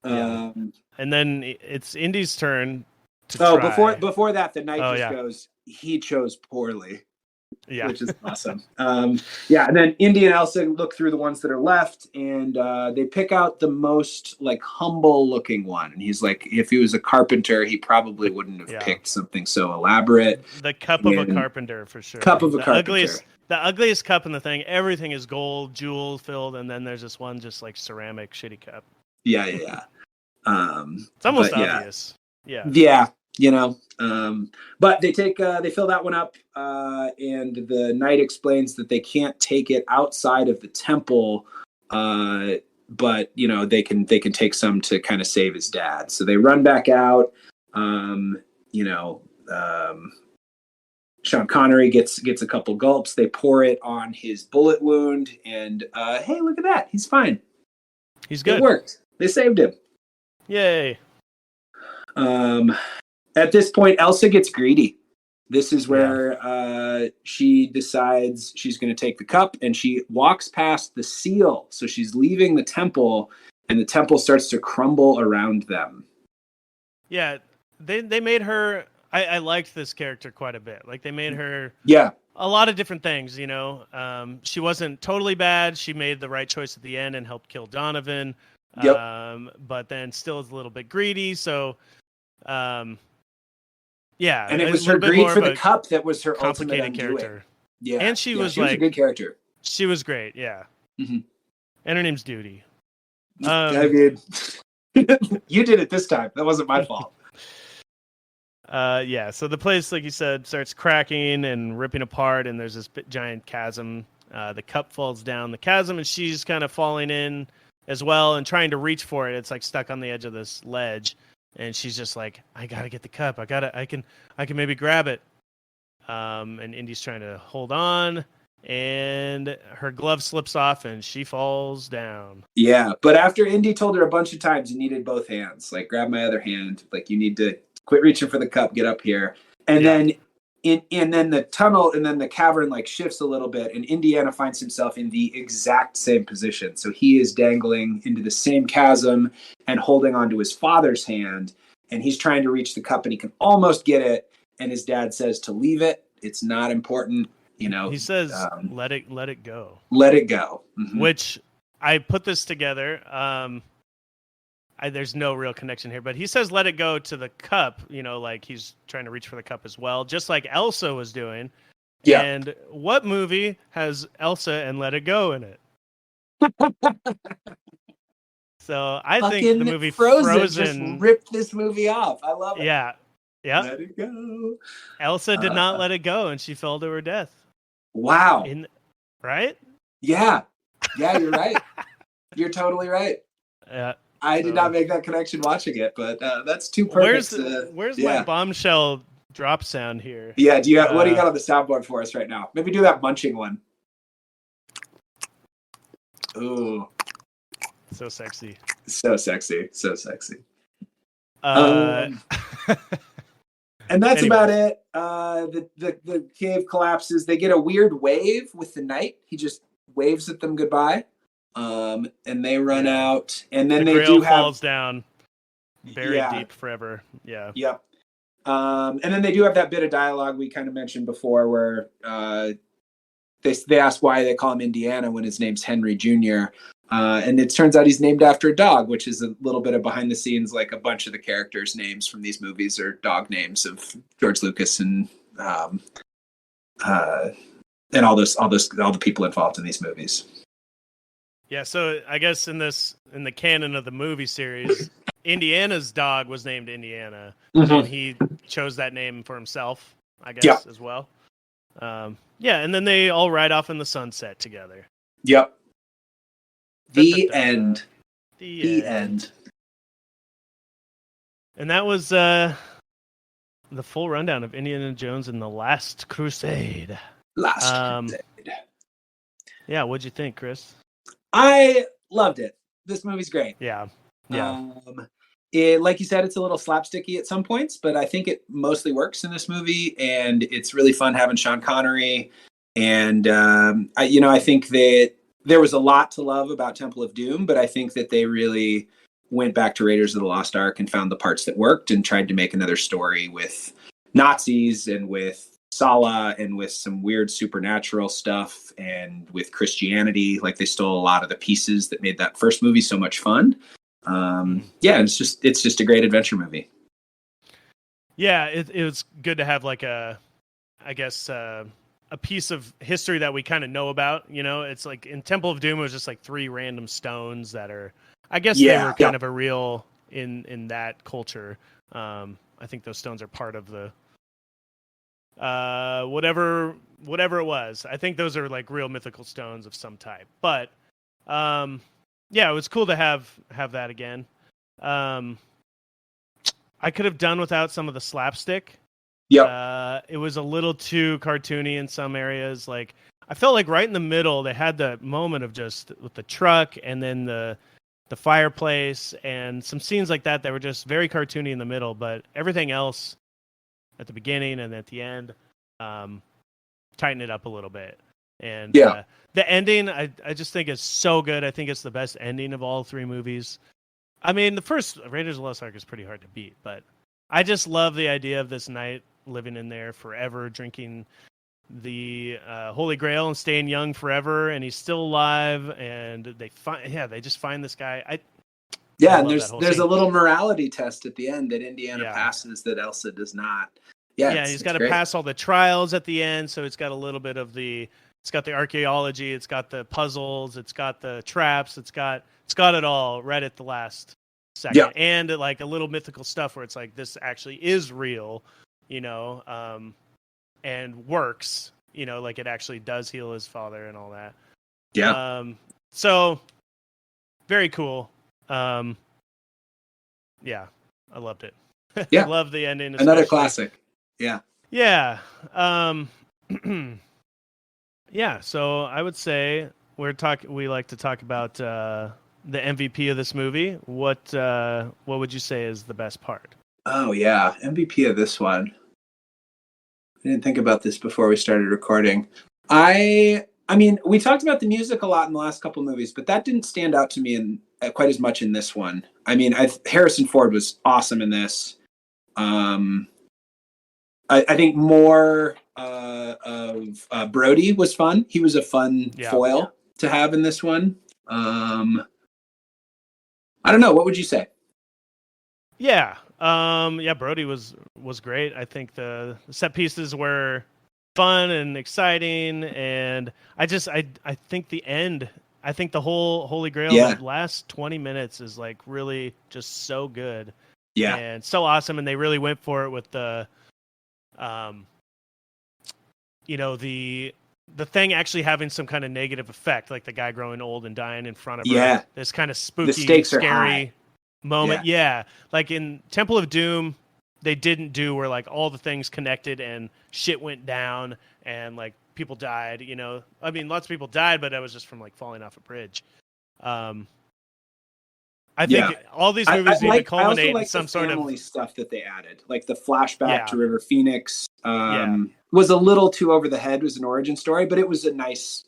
And then it's Indy's turn to try. Before that, the knight goes, he chose poorly. Yeah. Which is awesome. And then Indy and Elsa look through the ones that are left, and they pick out the most like humble looking one. And he's like, if he was a carpenter, he probably wouldn't have picked something so elaborate. The cup of a carpenter, for sure. The ugliest cup in the thing. Everything is gold, jewel filled, and then there's this one just like ceramic shitty cup. Yeah. It's almost obvious. Yeah. But they fill that one up, and the knight explains that they can't take it outside of the temple, but they can take some to kind of save his dad. So they run back out. Sean Connery gets a couple gulps. They pour it on his bullet wound, and hey, look at that, he's fine. He's good. It worked. They saved him. Yay. At this point, Elsa gets greedy. This is where she decides she's going to take the cup, and she walks past the seal. So she's leaving the temple, and the temple starts to crumble around them. Yeah, they made her... I liked this character quite a bit. Like, they made her a lot of different things, She wasn't totally bad. She made the right choice at the end and helped kill Donovan. But then still is a little bit greedy, so... Yeah, and it was her greed for the cup that was her ultimate undoing. Character. Yeah, and she was a good character. She was great. Yeah, and her name's Duty. I mean, you did it this time. That wasn't my fault. Yeah, so the place, like you said, starts cracking and ripping apart, and there's this giant chasm. The cup falls down the chasm, and she's kind of falling in as well and trying to reach for it. It's like stuck on the edge of this ledge, and she's just like, I gotta get the cup. I can maybe grab it. And Indy's trying to hold on, and her glove slips off, and she falls down. Yeah, but after Indy told her a bunch of times, you needed both hands. Like, grab my other hand. Like, you need to quit reaching for the cup. Get up here. And then then the tunnel and then the cavern like shifts a little bit, and Indiana finds himself in the exact same position. So he is dangling into the same chasm and holding onto his father's hand, and he's trying to reach the cup, and he can almost get it. And his dad says to leave it. It's not important. You know, he says, let it go. Let it go. Mm-hmm. Which I put this together. There's no real connection here, but he says, let it go to the cup, you know, like he's trying to reach for the cup as well, just like Elsa was doing. Yeah. And what movie has Elsa and Let It Go in it? So I think the movie Frozen just ripped this movie off. I love it. Yeah. Yeah. Let it go. Elsa did not let it go, and she fell to her death. Wow. Right? Yeah. Yeah, you're right. You're totally right. I did not make that connection watching it, but that's too perfect. Where's my bombshell drop sound here? Yeah, what do you got on the soundboard for us right now? Maybe do that munching one. Ooh. So sexy. So sexy. So sexy. And that's about it. The cave collapses. They get a weird wave with the knight. He just waves at them goodbye. And they run out. And then they falls down, buried deep forever. Yeah. Yep. And then they do have that bit of dialogue we kind of mentioned before, where they ask why they call him Indiana when his name's Henry Jr. And it turns out he's named after a dog, which is a little bit of behind the scenes. Like, a bunch of the characters' names from these movies are dog names of George Lucas and all the people involved in these movies. Yeah, so I guess in the canon of the movie series, Indiana's dog was named Indiana, and he chose that name for himself, I guess, as well. And then they all ride off in the sunset together. Yep. The end. The end. And that was the full rundown of Indiana Jones and the Last Crusade. Crusade. Yeah, what'd you think, Chris? I loved it. This movie's great. Yeah. Like you said, it's a little slapsticky at some points, but I think it mostly works in this movie, and it's really fun having Sean Connery. And I think that there was a lot to love about Temple of Doom, but I think that they really went back to Raiders of the Lost Ark and found the parts that worked and tried to make another story with Nazis and with Sala and with some weird supernatural stuff and with Christianity. Like, they stole a lot of the pieces that made that first movie so much fun. It's just a great adventure movie. Yeah, it was good to have like a piece of history that we kind of know about. You know, it's like in Temple of Doom, it was just like 3 random stones that are, I guess they were kind of a real in that culture. I think those stones are part of the whatever it was. I think those are like real mythical stones of some type. But it was cool to have that again. I could have done without some of the slapstick. Yeah. It was a little too cartoony in some areas. Like, I felt like right in the middle, they had the moment of just with the truck and then the fireplace and some scenes like that were just very cartoony in the middle, but everything else at the beginning and at the end, tighten it up a little bit. And the ending, I just think is so good. I think it's the best ending of all 3 movies. I mean, the first Raiders of the Lost Ark is pretty hard to beat, but I just love the idea of this knight living in there forever, drinking the Holy Grail and staying young forever, and he's still alive. And they just find this guy. Yeah, and there's a little morality test at the end that Indiana Yeah. passes that Elsa does not. Yeah, Yeah, he's got to pass all the trials at the end, so it's got a little bit of it's got the archaeology, it's got the puzzles, it's got the traps, it's got it all right at the last second. Yeah. And like a little mythical stuff where it's like this actually is real, and works, like it actually does heal his father and all that. Yeah. So very cool. Yeah, I loved it. Yeah. I love the ending. Another classic. Yeah. Yeah. Yeah. So I would say we like to talk about the MVP of this movie. What would you say is the best part? Oh yeah, MVP of this one. I didn't think about this before we started recording. I mean, we talked about the music a lot in the last couple movies, but that didn't stand out to me in quite as much in this one. I mean, Harrison Ford was awesome in this. I think more of Brody was fun. He was a fun foil to have in this one. I don't know. What would you say? Yeah. Brody was great. I think the set pieces were fun and exciting, and I think the end, I think the whole Holy Grail, the last 20 minutes is like really just so good. Yeah. And so awesome, and they really went for it with the the thing actually having some kind of negative effect, like the guy growing old and dying in front of her. This kind of spooky, the stakes scary are high. moment. Yeah. Like in Temple of Doom, they didn't do where like all the things connected and shit went down and like people died, I mean, lots of people died, but that was just from like falling off a bridge. I think all these movies need to culminate in some sort of family stuff that they added, like the flashback to River Phoenix. Was a little too over the head. Was an origin story, but it was a nice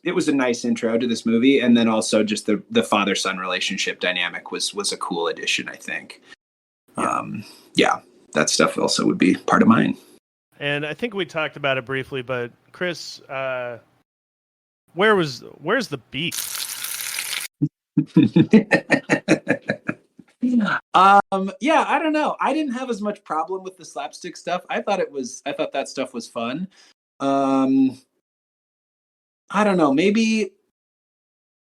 intro to this movie, and then also just the father son relationship dynamic was a cool addition, I think. That stuff also would be part of mine. And I think we talked about it briefly, but Chris, where's the beat? I don't know. I didn't have as much problem with the slapstick stuff. I thought that stuff was fun. I don't know. Maybe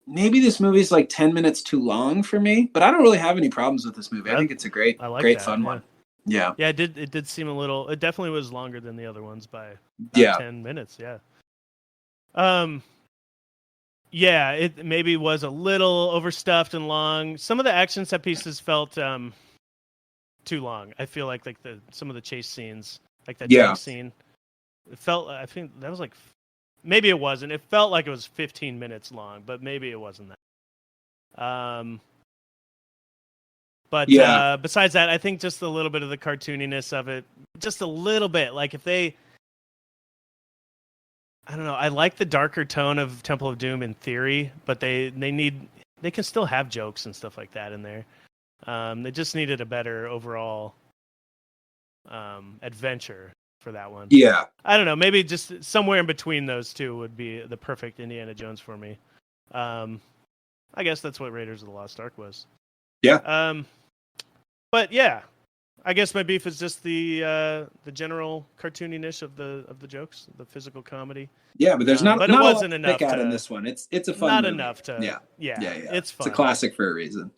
this movie's like 10 minutes too long for me, but I don't really have any problems with this movie. I think it's a great fun one. Yeah. Yeah, it did seem a little, it definitely was longer than the other ones by about 10 minutes. Yeah. Yeah, it maybe was a little overstuffed and long. Some of the action set pieces felt too long. I feel like some of the chase scenes, like that chase scene, it felt. I think that was like, maybe it wasn't. It felt like it was 15 minutes long, but maybe it wasn't that. But besides that, I think just a little bit of the cartooniness of it, just a little bit. Like if they. I don't know. I like the darker tone of Temple of Doom in theory, but they can still have jokes and stuff like that in there. They just needed a better overall adventure for that one. Yeah. I don't know. Maybe just somewhere in between those two would be the perfect Indiana Jones for me. I guess that's what Raiders of the Lost Ark was. Yeah. But yeah. I guess my beef is just the general cartooniness of the jokes, the physical comedy. Yeah, but there's but it wasn't enough to, in this one. It's a fun not movie. enough to yeah. It's fun. It's a classic for a reason.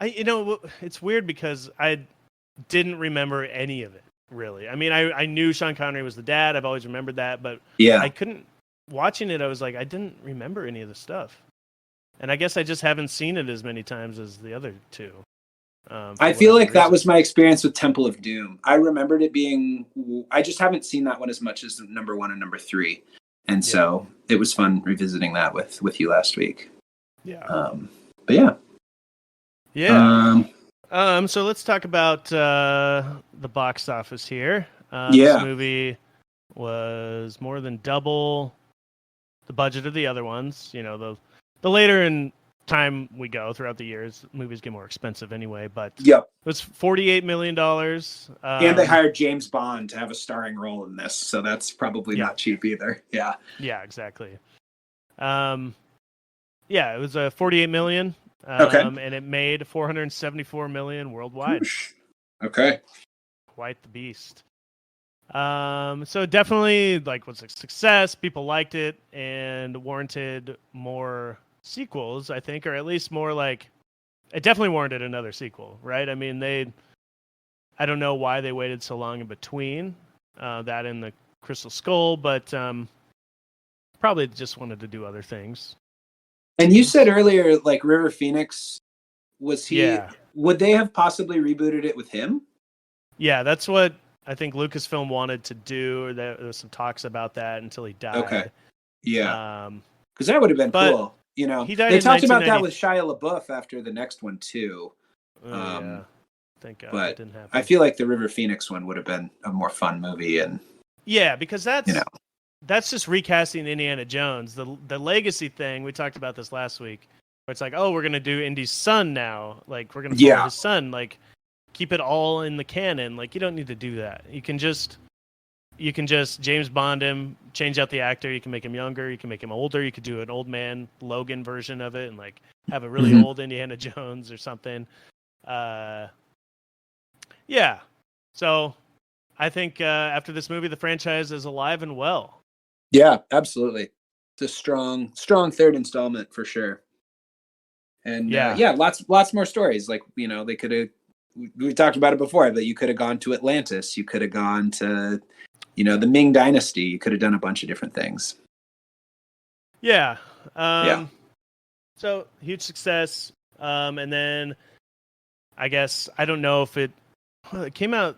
It's weird because I didn't remember any of it really. I mean, I knew Sean Connery was the dad. I've always remembered that, but I couldn't watching it. I was like, I didn't remember any of the stuff, and I guess I just haven't seen it as many times as the other two. I feel like that was my experience with Temple of Doom. I remembered it being. I just haven't seen that one as much as number 1 and number 3, and so it was fun revisiting that with you last week. Yeah. But yeah. Yeah. So let's talk about the box office here. This movie was more than double the budget of the other ones. The later in time we go throughout the years, movies get more expensive anyway, but it was $48 million. And they hired James Bond to have a starring role in this, so that's probably not cheap either. Yeah, exactly. It was $48 million. Okay. And it made 474 million worldwide. Okay. Quite the beast. So definitely was a success. People liked it and warranted more sequels, I think, or at least more it definitely warranted another sequel, right? I mean, I don't know why they waited so long in between that and the Crystal Skull, but probably just wanted to do other things. And you said earlier, River Phoenix, was he? Yeah. Would they have possibly rebooted it with him? Yeah, that's what I think Lucasfilm wanted to do. Or there was some talks about that until he died. Okay. Yeah. Because that would have been cool. He died they in talked about that with Shia LaBeouf after the next one too. Yeah. Thank God that didn't happen. I feel like the River Phoenix one would have been a more fun movie, and because that's just recasting Indiana Jones. The legacy thing, we talked about this last week, where it's we're gonna do Indy's son now. We're gonna follow his son. Keep it all in the canon. You don't need to do that. You can just James Bond him, change out the actor. You can make him younger. You can make him older. You could do an old man Logan version of it, and have a really old Indiana Jones or something. Yeah. So I think after this movie, the franchise is alive and well. Yeah, absolutely. It's a strong third installment for sure. And lots more stories. They could have. We talked about it before, but you could have gone to Atlantis. You could have gone to, the Ming Dynasty. You could have done a bunch of different things. Yeah. So huge success. And then I guess, I don't know if it came out.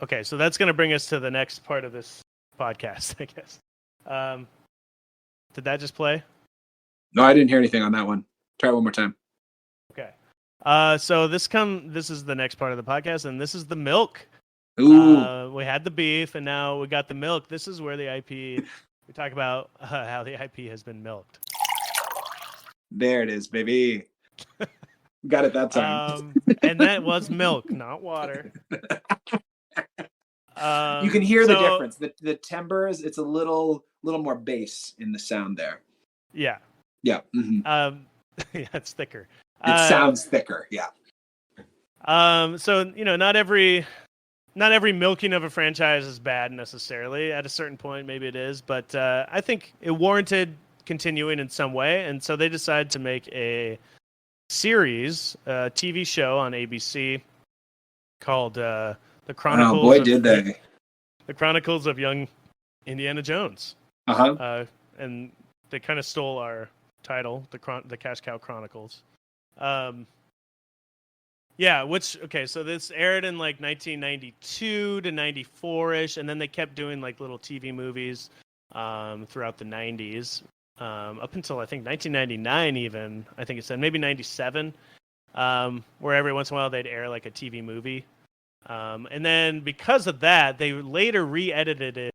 Okay. So that's going to bring us to the next part of this podcast, I guess. Did that just play? No, I didn't hear anything on that one. Try it one more time. Okay. So this is the next part of the podcast, and this is the milk. Ooh. We had the beef, and now we got the milk. This is where the IP. We talk about how the IP has been milked. There it is, baby. Got it that time. And that was milk, not water. You can hear the difference. The timbres, it's a little more bass in the sound there. Yeah. Yeah. Mm-hmm. Yeah, it's thicker. It sounds thicker. Yeah. So not every milking of a franchise is bad necessarily. At a certain point, maybe it is, but I think it warranted continuing in some way, and so they decided to make a series, a TV show on ABC called The Chronicles. Oh boy, did they! The Chronicles of Young Indiana Jones. And they kind of stole our title, the Cash Cow Chronicles. So this aired in 1992 to 94ish, and then they kept doing little TV movies throughout the 90s, up until I think 1999 even. I think it said maybe 97, where every once in a while they'd air a TV movie. And then because of that, they later re-edited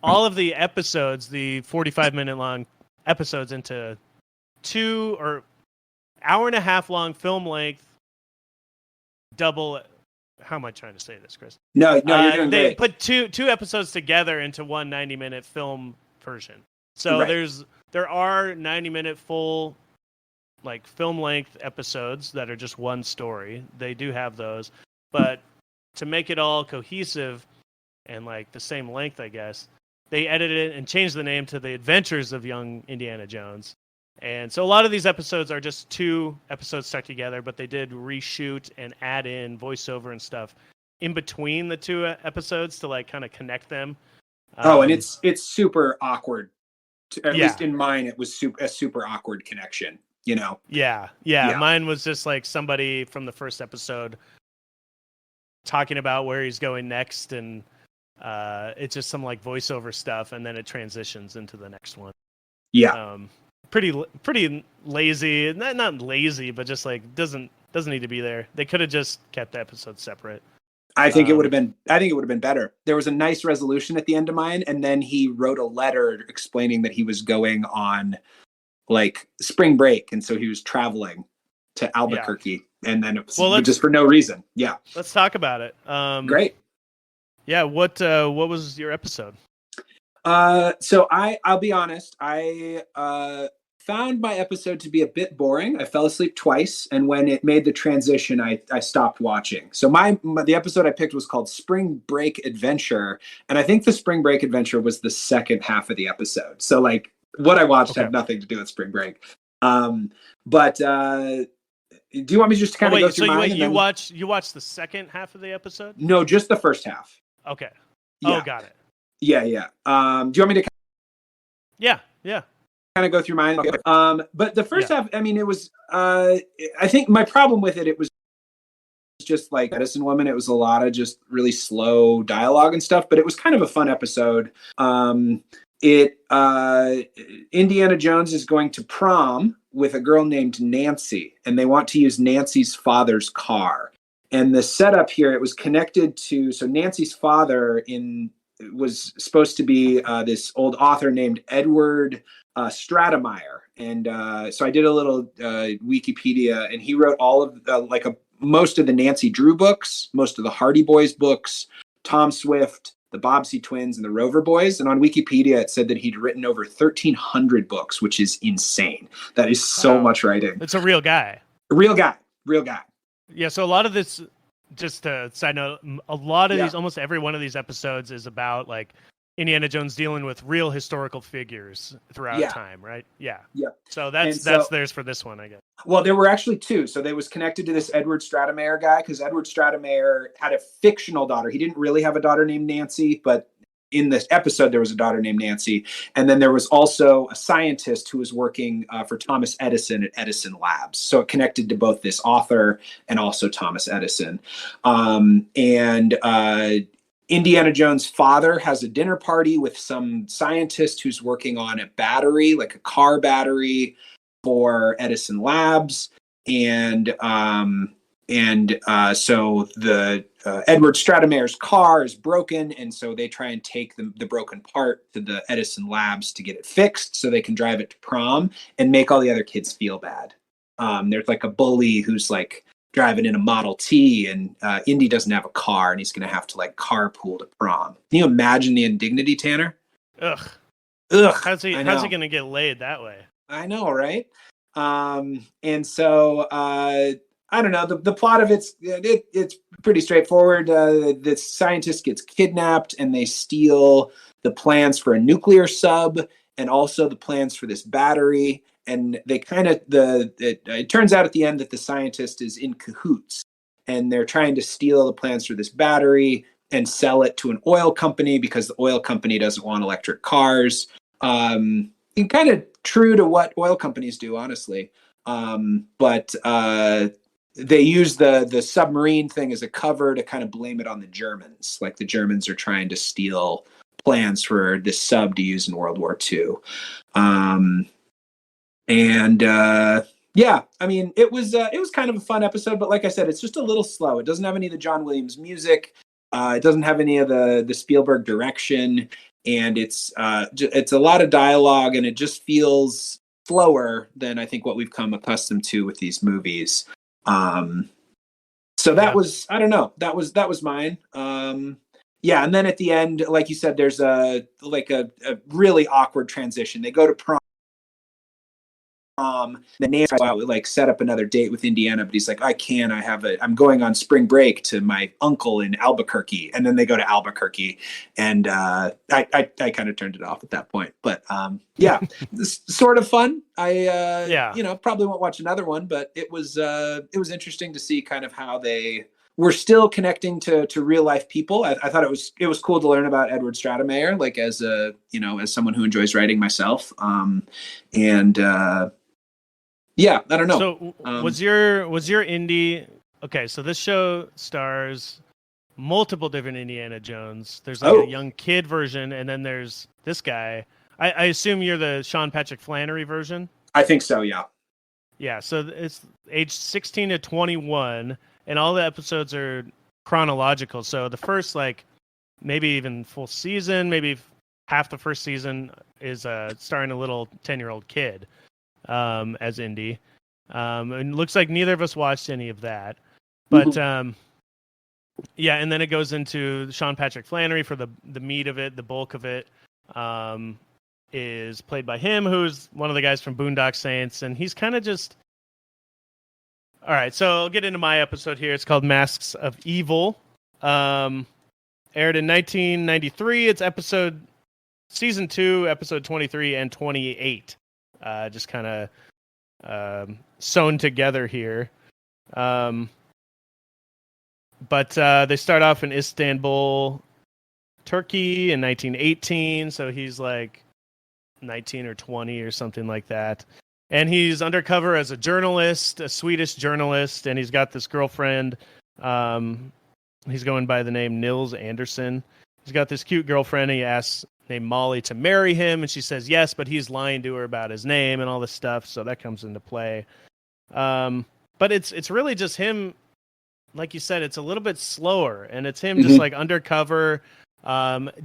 all of the episodes, the 45-minute long episodes, into 2 or hour and a half long film length double. How am I trying to say this, Chris? No, you're doing they great. put two episodes together into one 90-minute film version. So there are 90-minute full film length episodes that are just one story. They do have those, but to make it all cohesive and the same length, I guess, they edited it and changed the name to The Adventures of Young Indiana Jones. And so a lot of these episodes are just 2 episodes stuck together, but they did reshoot and add in voiceover and stuff in between the 2 episodes to kind of connect them. And it's super awkward. At least in mine, it was a super awkward connection. Yeah. Mine was just somebody from the first episode talking about where he's going next, and it's just some voiceover stuff, and then it transitions into the next one. Yeah. Pretty lazy. Not lazy, but just doesn't need to be there. They could have just kept the episodes separate. I think it would have been better. There was a nice resolution at the end of mine, and then he wrote a letter explaining that he was going on spring break, and so he was traveling to Albuquerque, and then it was just for no reason. Yeah. Let's talk about it. Great. Yeah, what was your episode? So I'll be honest, I found my episode to be a bit boring. I fell asleep twice, and when it made the transition, I stopped watching. So the episode I picked was called Spring Break Adventure, and I think the Spring Break Adventure was the second half of the episode. So like what I watched had nothing to do with Spring Break. But do you want me just to kind of go through mine? You watched the second half of the episode? No, just the first half. Okay. Yeah. Oh, got it. Yeah. Do you want me to? Yeah. Kind of go through mine. Okay. But the first half, I mean, it was. I think my problem with it was just like Edison Woman. It was a lot of just really slow dialogue and stuff, but it was kind of a fun episode. Indiana Jones is going to prom with a girl named Nancy, and they want to use Nancy's father's car. And the setup here, it was connected to, so Nancy's father was supposed to be this old author named Edward Stratemeyer. And so I did a little Wikipedia, and he wrote all of most of the Nancy Drew books, most of the Hardy Boys books, Tom Swift, the Bobbsey Twins, and the Rover Boys. And on Wikipedia, it said that he'd written over 1,300 books, which is insane. That is so much writing. It's a real guy. Real guy. Yeah, so a lot of this, just a side note, a lot of these, almost every one of these episodes is about like Indiana Jones dealing with real historical figures throughout time, right? Yeah. So that's theirs for this one, I guess. Well, there were actually two. So they was connected to this Edward Stratemeyer guy because Edward Stratemeyer had a fictional daughter. He didn't really have a daughter named Nancy, but in this episode, there was a daughter named Nancy. And then there was also a scientist who was working for Thomas Edison at Edison Labs. So it connected to both this author and also Thomas Edison. Indiana Jones' father has a dinner party with some scientist who's working on a battery, like a car battery for Edison Labs. So the Edward Stratemeyer's car is broken, and so they try and take the broken part to the Edison Labs to get it fixed so they can drive it to prom and make all the other kids feel bad. There's like a bully who's like driving in a Model T, and Indy doesn't have a car, and he's going to have to like carpool to prom. Can you imagine the indignity, Tanner? Ugh. How's he going to get laid that way? I know, right? And so I don't know. The plot of it's pretty straightforward. The scientist gets kidnapped, and they steal the plans for a nuclear sub, and also the plans for this battery. And they it turns out at the end that the scientist is in cahoots, and they're trying to steal the plans for this battery and sell it to an oil company because the oil company doesn't want electric cars. And kind of true to what oil companies do, honestly. But they use the submarine thing as a cover to kind of blame it on the Germans. Like the Germans are trying to steal plans for this sub to use in World War II. I mean, it was kind of a fun episode, but like I said, it's just a little slow. It doesn't have any of the John Williams music. It doesn't have any of the Spielberg direction, and it's a lot of dialogue, and it just feels slower than I think what we've come accustomed to with these movies. So that was, I don't know, that was mine. And then at the end, like you said, there's a really awkward transition. They go to prom. Then Nancy like set up another date with Indiana, but he's like, I'm going on spring break to my uncle in Albuquerque. And then they go to Albuquerque, and I kind of turned it off at that point. But it's sort of fun. I probably won't watch another one, but it was interesting to see kind of how they were still connecting to real life people. I thought it was cool to learn about Edward Stratemeyer, like as someone who enjoys writing myself. I don't know. So was your Indy okay? So this show stars multiple different Indiana Jones. There's like a young kid version, and then there's this guy. I assume you're the Sean Patrick Flannery version. I think so. Yeah. Yeah. So it's age 16 to 21, and all the episodes are chronological. So the first maybe even full season, maybe half the first season is starring a little 10-year-old kid. As Indy. And looks like neither of us watched any of that. But and then it goes into Sean Patrick Flannery for the meat of it, the bulk of it. is played by him, who's one of the guys from Boondock Saints, and he's kind of just... All right, so I'll get into my episode here. It's called Masks of Evil. Aired in 1993. It's season 2, episode 23 and 28. Just kind of sewn together here. But they start off in Istanbul, Turkey in 1918. So he's like 19 or 20 or something like that. And he's undercover as a journalist, a Swedish journalist, and he's got this girlfriend. He's going by the name Nils Anderson. He's got this cute girlfriend, and he asks named Molly to marry him, and she says yes, but he's lying to her about his name and all this stuff, so that comes into play. But it's really just him, like you said, it's a little bit slower, and it's him just like undercover,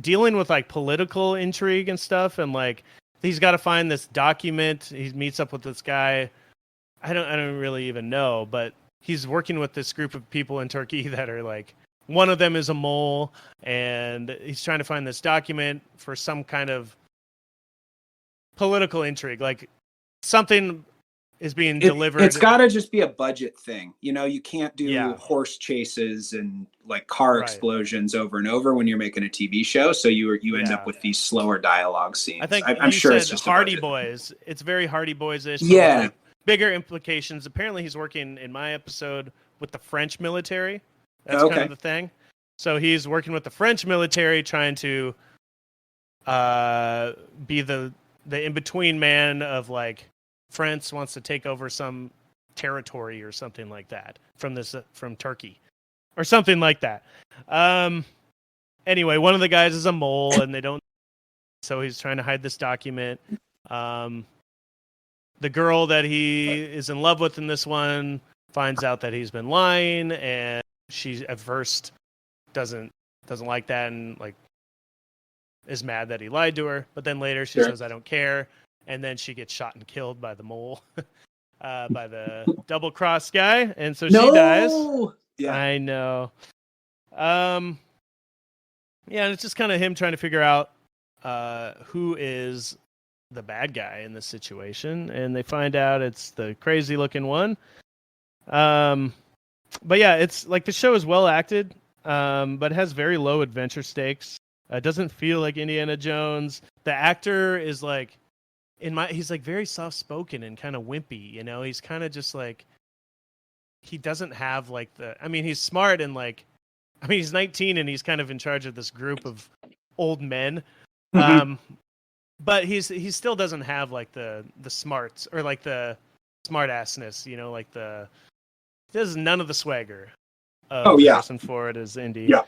dealing with like political intrigue and stuff, and like he's got to find this document. He meets up with this guy. I don't really even know, but he's working with this group of people in Turkey that are like, one of them is a mole, and he's trying to find this document for some kind of political intrigue. Like something is being delivered. It's got to just be a budget thing. You know, you can't do horse chases and like car explosions over and over when you're making a TV show. So you end up with these slower dialogue scenes. I think I'm sure it's just Hardy Boys. It's very Hardy Boys-ish. Yeah. Like bigger implications. Apparently he's working in my episode with the French military. That's kind of the thing. So he's working with the French military, trying to be the in-between man of like France wants to take over some territory or something like that from Turkey or something like that. Anyway, one of the guys is a mole, and they don't. So he's trying to hide this document. The girl that he is in love with in this one finds out that he's been lying, and she at first doesn't like that and like is mad that he lied to her, but then later she says I don't care, and then she gets shot and killed by the mole, by the double cross guy, and so she dies. Yeah, I know. Yeah, and it's just kind of him trying to figure out who is the bad guy in this situation, and they find out it's the crazy looking one. But yeah, it's like the show is well acted, but it has very low adventure stakes. It doesn't feel like Indiana Jones. The actor is like, he's like very soft spoken and kind of wimpy. You know, he's kind of just like, he doesn't have like he's smart and like, he's 19 and he's kind of in charge of this group of old men. But he still doesn't have like the smarts or like the smart assness, you know, like there's none of the swagger of Harrison Ford as Indy. Yeah.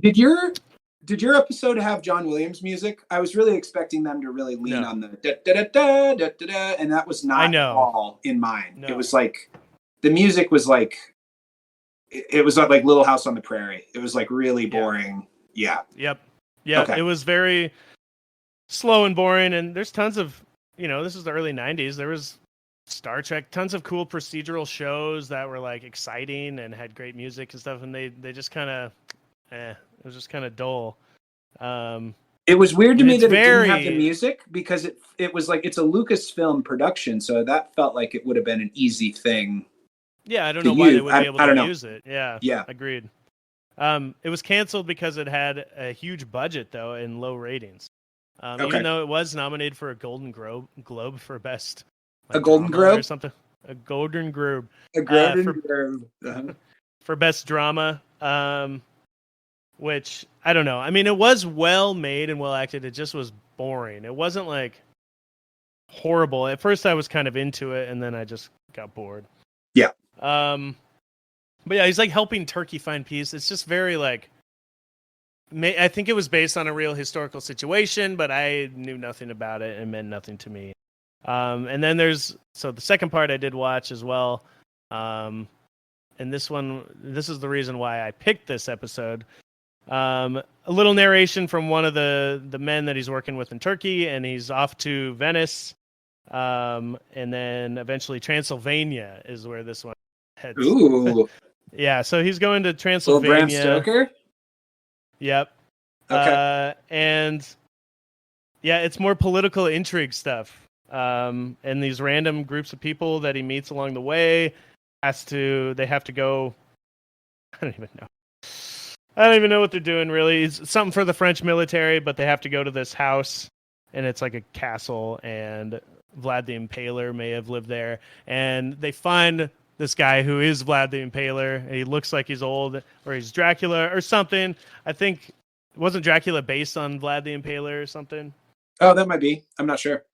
Did your episode have John Williams music? I was really expecting them to really lean on the da da da da da da, and that was not at all in mine. No. It was like the music was like it was like Little House on the Prairie. It was like really boring. Yeah. Yep. Yeah. Okay. It was very slow and boring, and there's tons of, you know, this is the early 90s. There was Star Trek, tons of cool procedural shows that were like exciting and had great music and stuff, and they just kind of it was just kind of dull. It was weird to me that it didn't have the music, because it was like, it's a Lucasfilm production, so that felt like it would have been an easy thing. Yeah, I don't know why they would be able to use it. Yeah, agreed. It was canceled because it had a huge budget though and low ratings. Even though it was nominated for a Golden Globe for best. Like, a Golden Globe or something. A Golden Globe. A Golden Globe. Uh-huh. For best drama. Which I don't know. I mean, it was well made and well acted. It just was boring. It wasn't like horrible. At first, I was kind of into it, and then I just got bored. Yeah. But yeah, he's like helping Turkey find peace. It's just very like. I think it was based on a real historical situation, but I knew nothing about it and it meant nothing to me. And then the second part I did watch as well. And this is the reason why I picked this episode. A little narration from one of the men that he's working with in Turkey, and he's off to Venice. And then eventually Transylvania is where this one heads. Ooh. Yeah, so he's going to Transylvania. Bram Stoker? Yep. Okay. And Yeah, it's more political intrigue stuff. And these random groups of people that he meets along the way they have to go. I don't even know. I don't even know what they're doing, really. It's something for the French military, but they have to go to this house, and it's like a castle, and Vlad the Impaler may have lived there. And they find this guy who is Vlad the Impaler, and he looks like he's old, or he's Dracula, or something. I think, wasn't Dracula based on Vlad the Impaler or something? Oh, that might be. I'm not sure.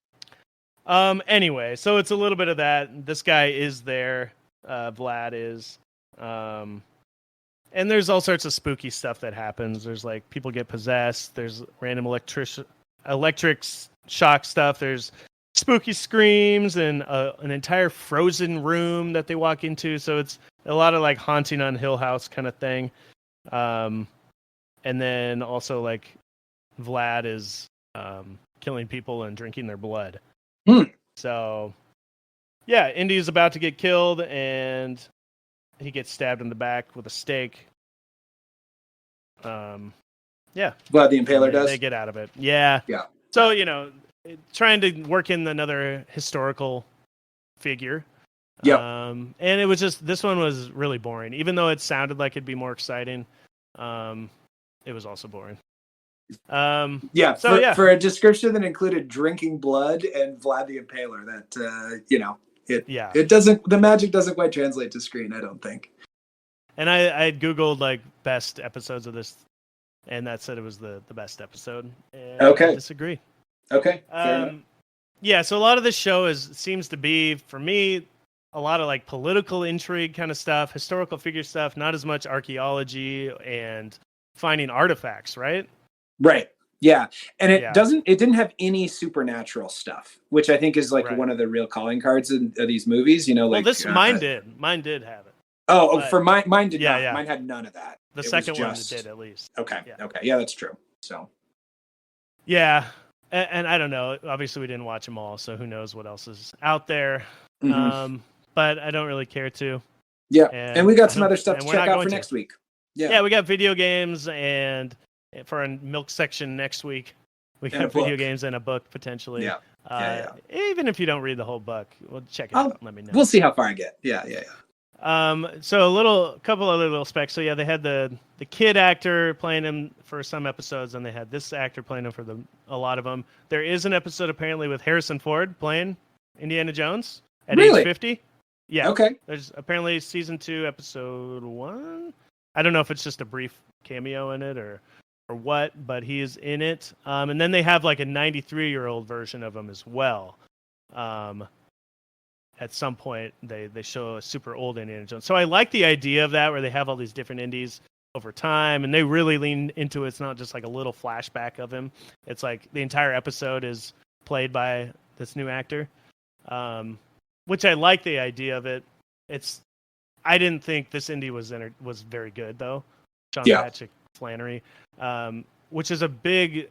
Anyway, so it's a little bit of that. This guy is there. Vlad is. And there's all sorts of spooky stuff that happens. There's like people get possessed. There's random electric shock stuff. There's spooky screams and an entire frozen room that they walk into. So it's a lot of like Haunting on Hill House kind of thing. And then also like Vlad is killing people and drinking their blood. So yeah, Indy's about to get killed and he gets stabbed in the back with a stake. Yeah. Vlad the Impaler does? They get out of it. Yeah. Yeah. So, trying to work in another historical figure. Yep. And it was just, this one was really boring. Even though it sounded like it'd be more exciting, it was also boring. For a description that included drinking blood and Vlad the Impaler, that, it doesn't, the magic doesn't quite translate to screen, I don't think. And I Googled like best episodes of this, and that said it was the best episode. And okay. I disagree. Okay. Fair enough. Yeah. So a lot of this show seems to be, for me, a lot of like political intrigue kind of stuff, historical figure stuff, not as much archaeology and finding artifacts, right? Right. Yeah. And it didn't have any supernatural stuff, which I think is like one of the real calling cards of these movies, Well, mine did have it. For mine did not. Yeah. Mine had none of that. The second one did at least. Okay. Yeah. Okay. Yeah, that's true. So. Yeah. And I don't know. Obviously, we didn't watch them all, so who knows what else is out there. Mm-hmm. But I don't really care to. Yeah. And we got some other stuff to check out for next week. Yeah. Yeah, we got video games, and for our milk section next week, we got video games and a book potentially. Yeah. Even if you don't read the whole book, we'll check it out and let me know. We'll see how far I get. Yeah. So a couple other little specs. So yeah, they had the kid actor playing him for some episodes, and they had this actor playing him for a lot of them. There is an episode apparently with Harrison Ford playing Indiana Jones at age 50. Yeah. Okay. There's apparently season 2, episode 1. I don't know if it's just a brief cameo in it or what, but he is in it. And then they have like a 93-year-old version of him as well. At some point, they show a super old Indiana Jones. So I like the idea of that, where they have all these different indies over time, and they really lean into it. It's not just like a little flashback of him. It's like the entire episode is played by this new actor, which I like the idea of it. I didn't think this indie was very good, though. Sean Patrick Flannery, which is a big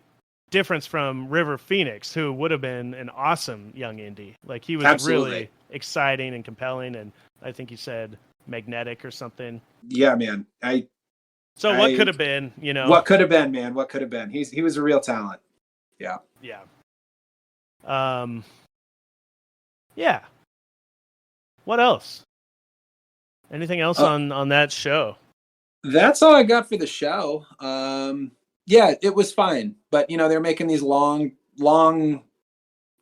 difference from River Phoenix, who would have been an awesome young indie. Like, he was really exciting and compelling, and I think he said magnetic or something. Yeah, man. What could have been, What could have been, man. What could have been. He was a real talent. Yeah. Yeah. Yeah. What else? Anything else on that show? That's all I got for the show. Yeah, it was fine, but they're making these long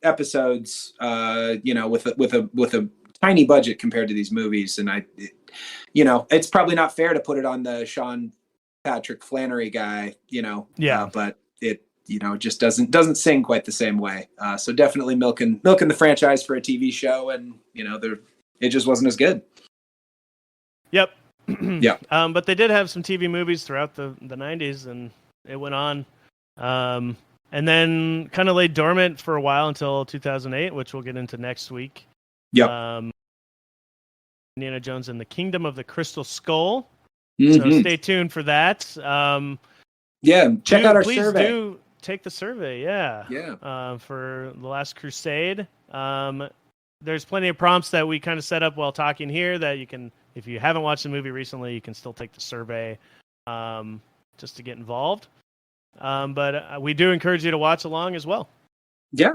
episodes, with a tiny budget compared to these movies, and it's probably not fair to put it on the Sean Patrick Flannery guy, but it just doesn't sing quite the same way. So definitely milking the franchise for a TV show, and it just wasn't as good. Yep. Yeah. But they did have some TV movies throughout the 90s, and it went on. And then kind of lay dormant for a while until 2008, which we'll get into next week. Yep. Indiana Jones and the Kingdom of the Crystal Skull. Mm-hmm. So stay tuned for that. Check out our please survey. Please do take the survey, Yeah. For The Last Crusade. There's plenty of prompts that we kind of set up while talking here that you can, if you haven't watched the movie recently, you can still take the survey just to get involved. But we do encourage you to watch along as well. Yeah.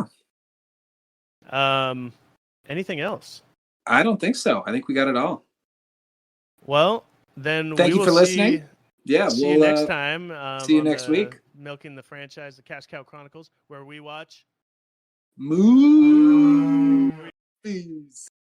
Anything else? I don't think so. I think we got it all. Well, then thank we you will for listening. See you next time. See you next week. Milking the Franchise, the Cash Cow Chronicles, where we watch movies.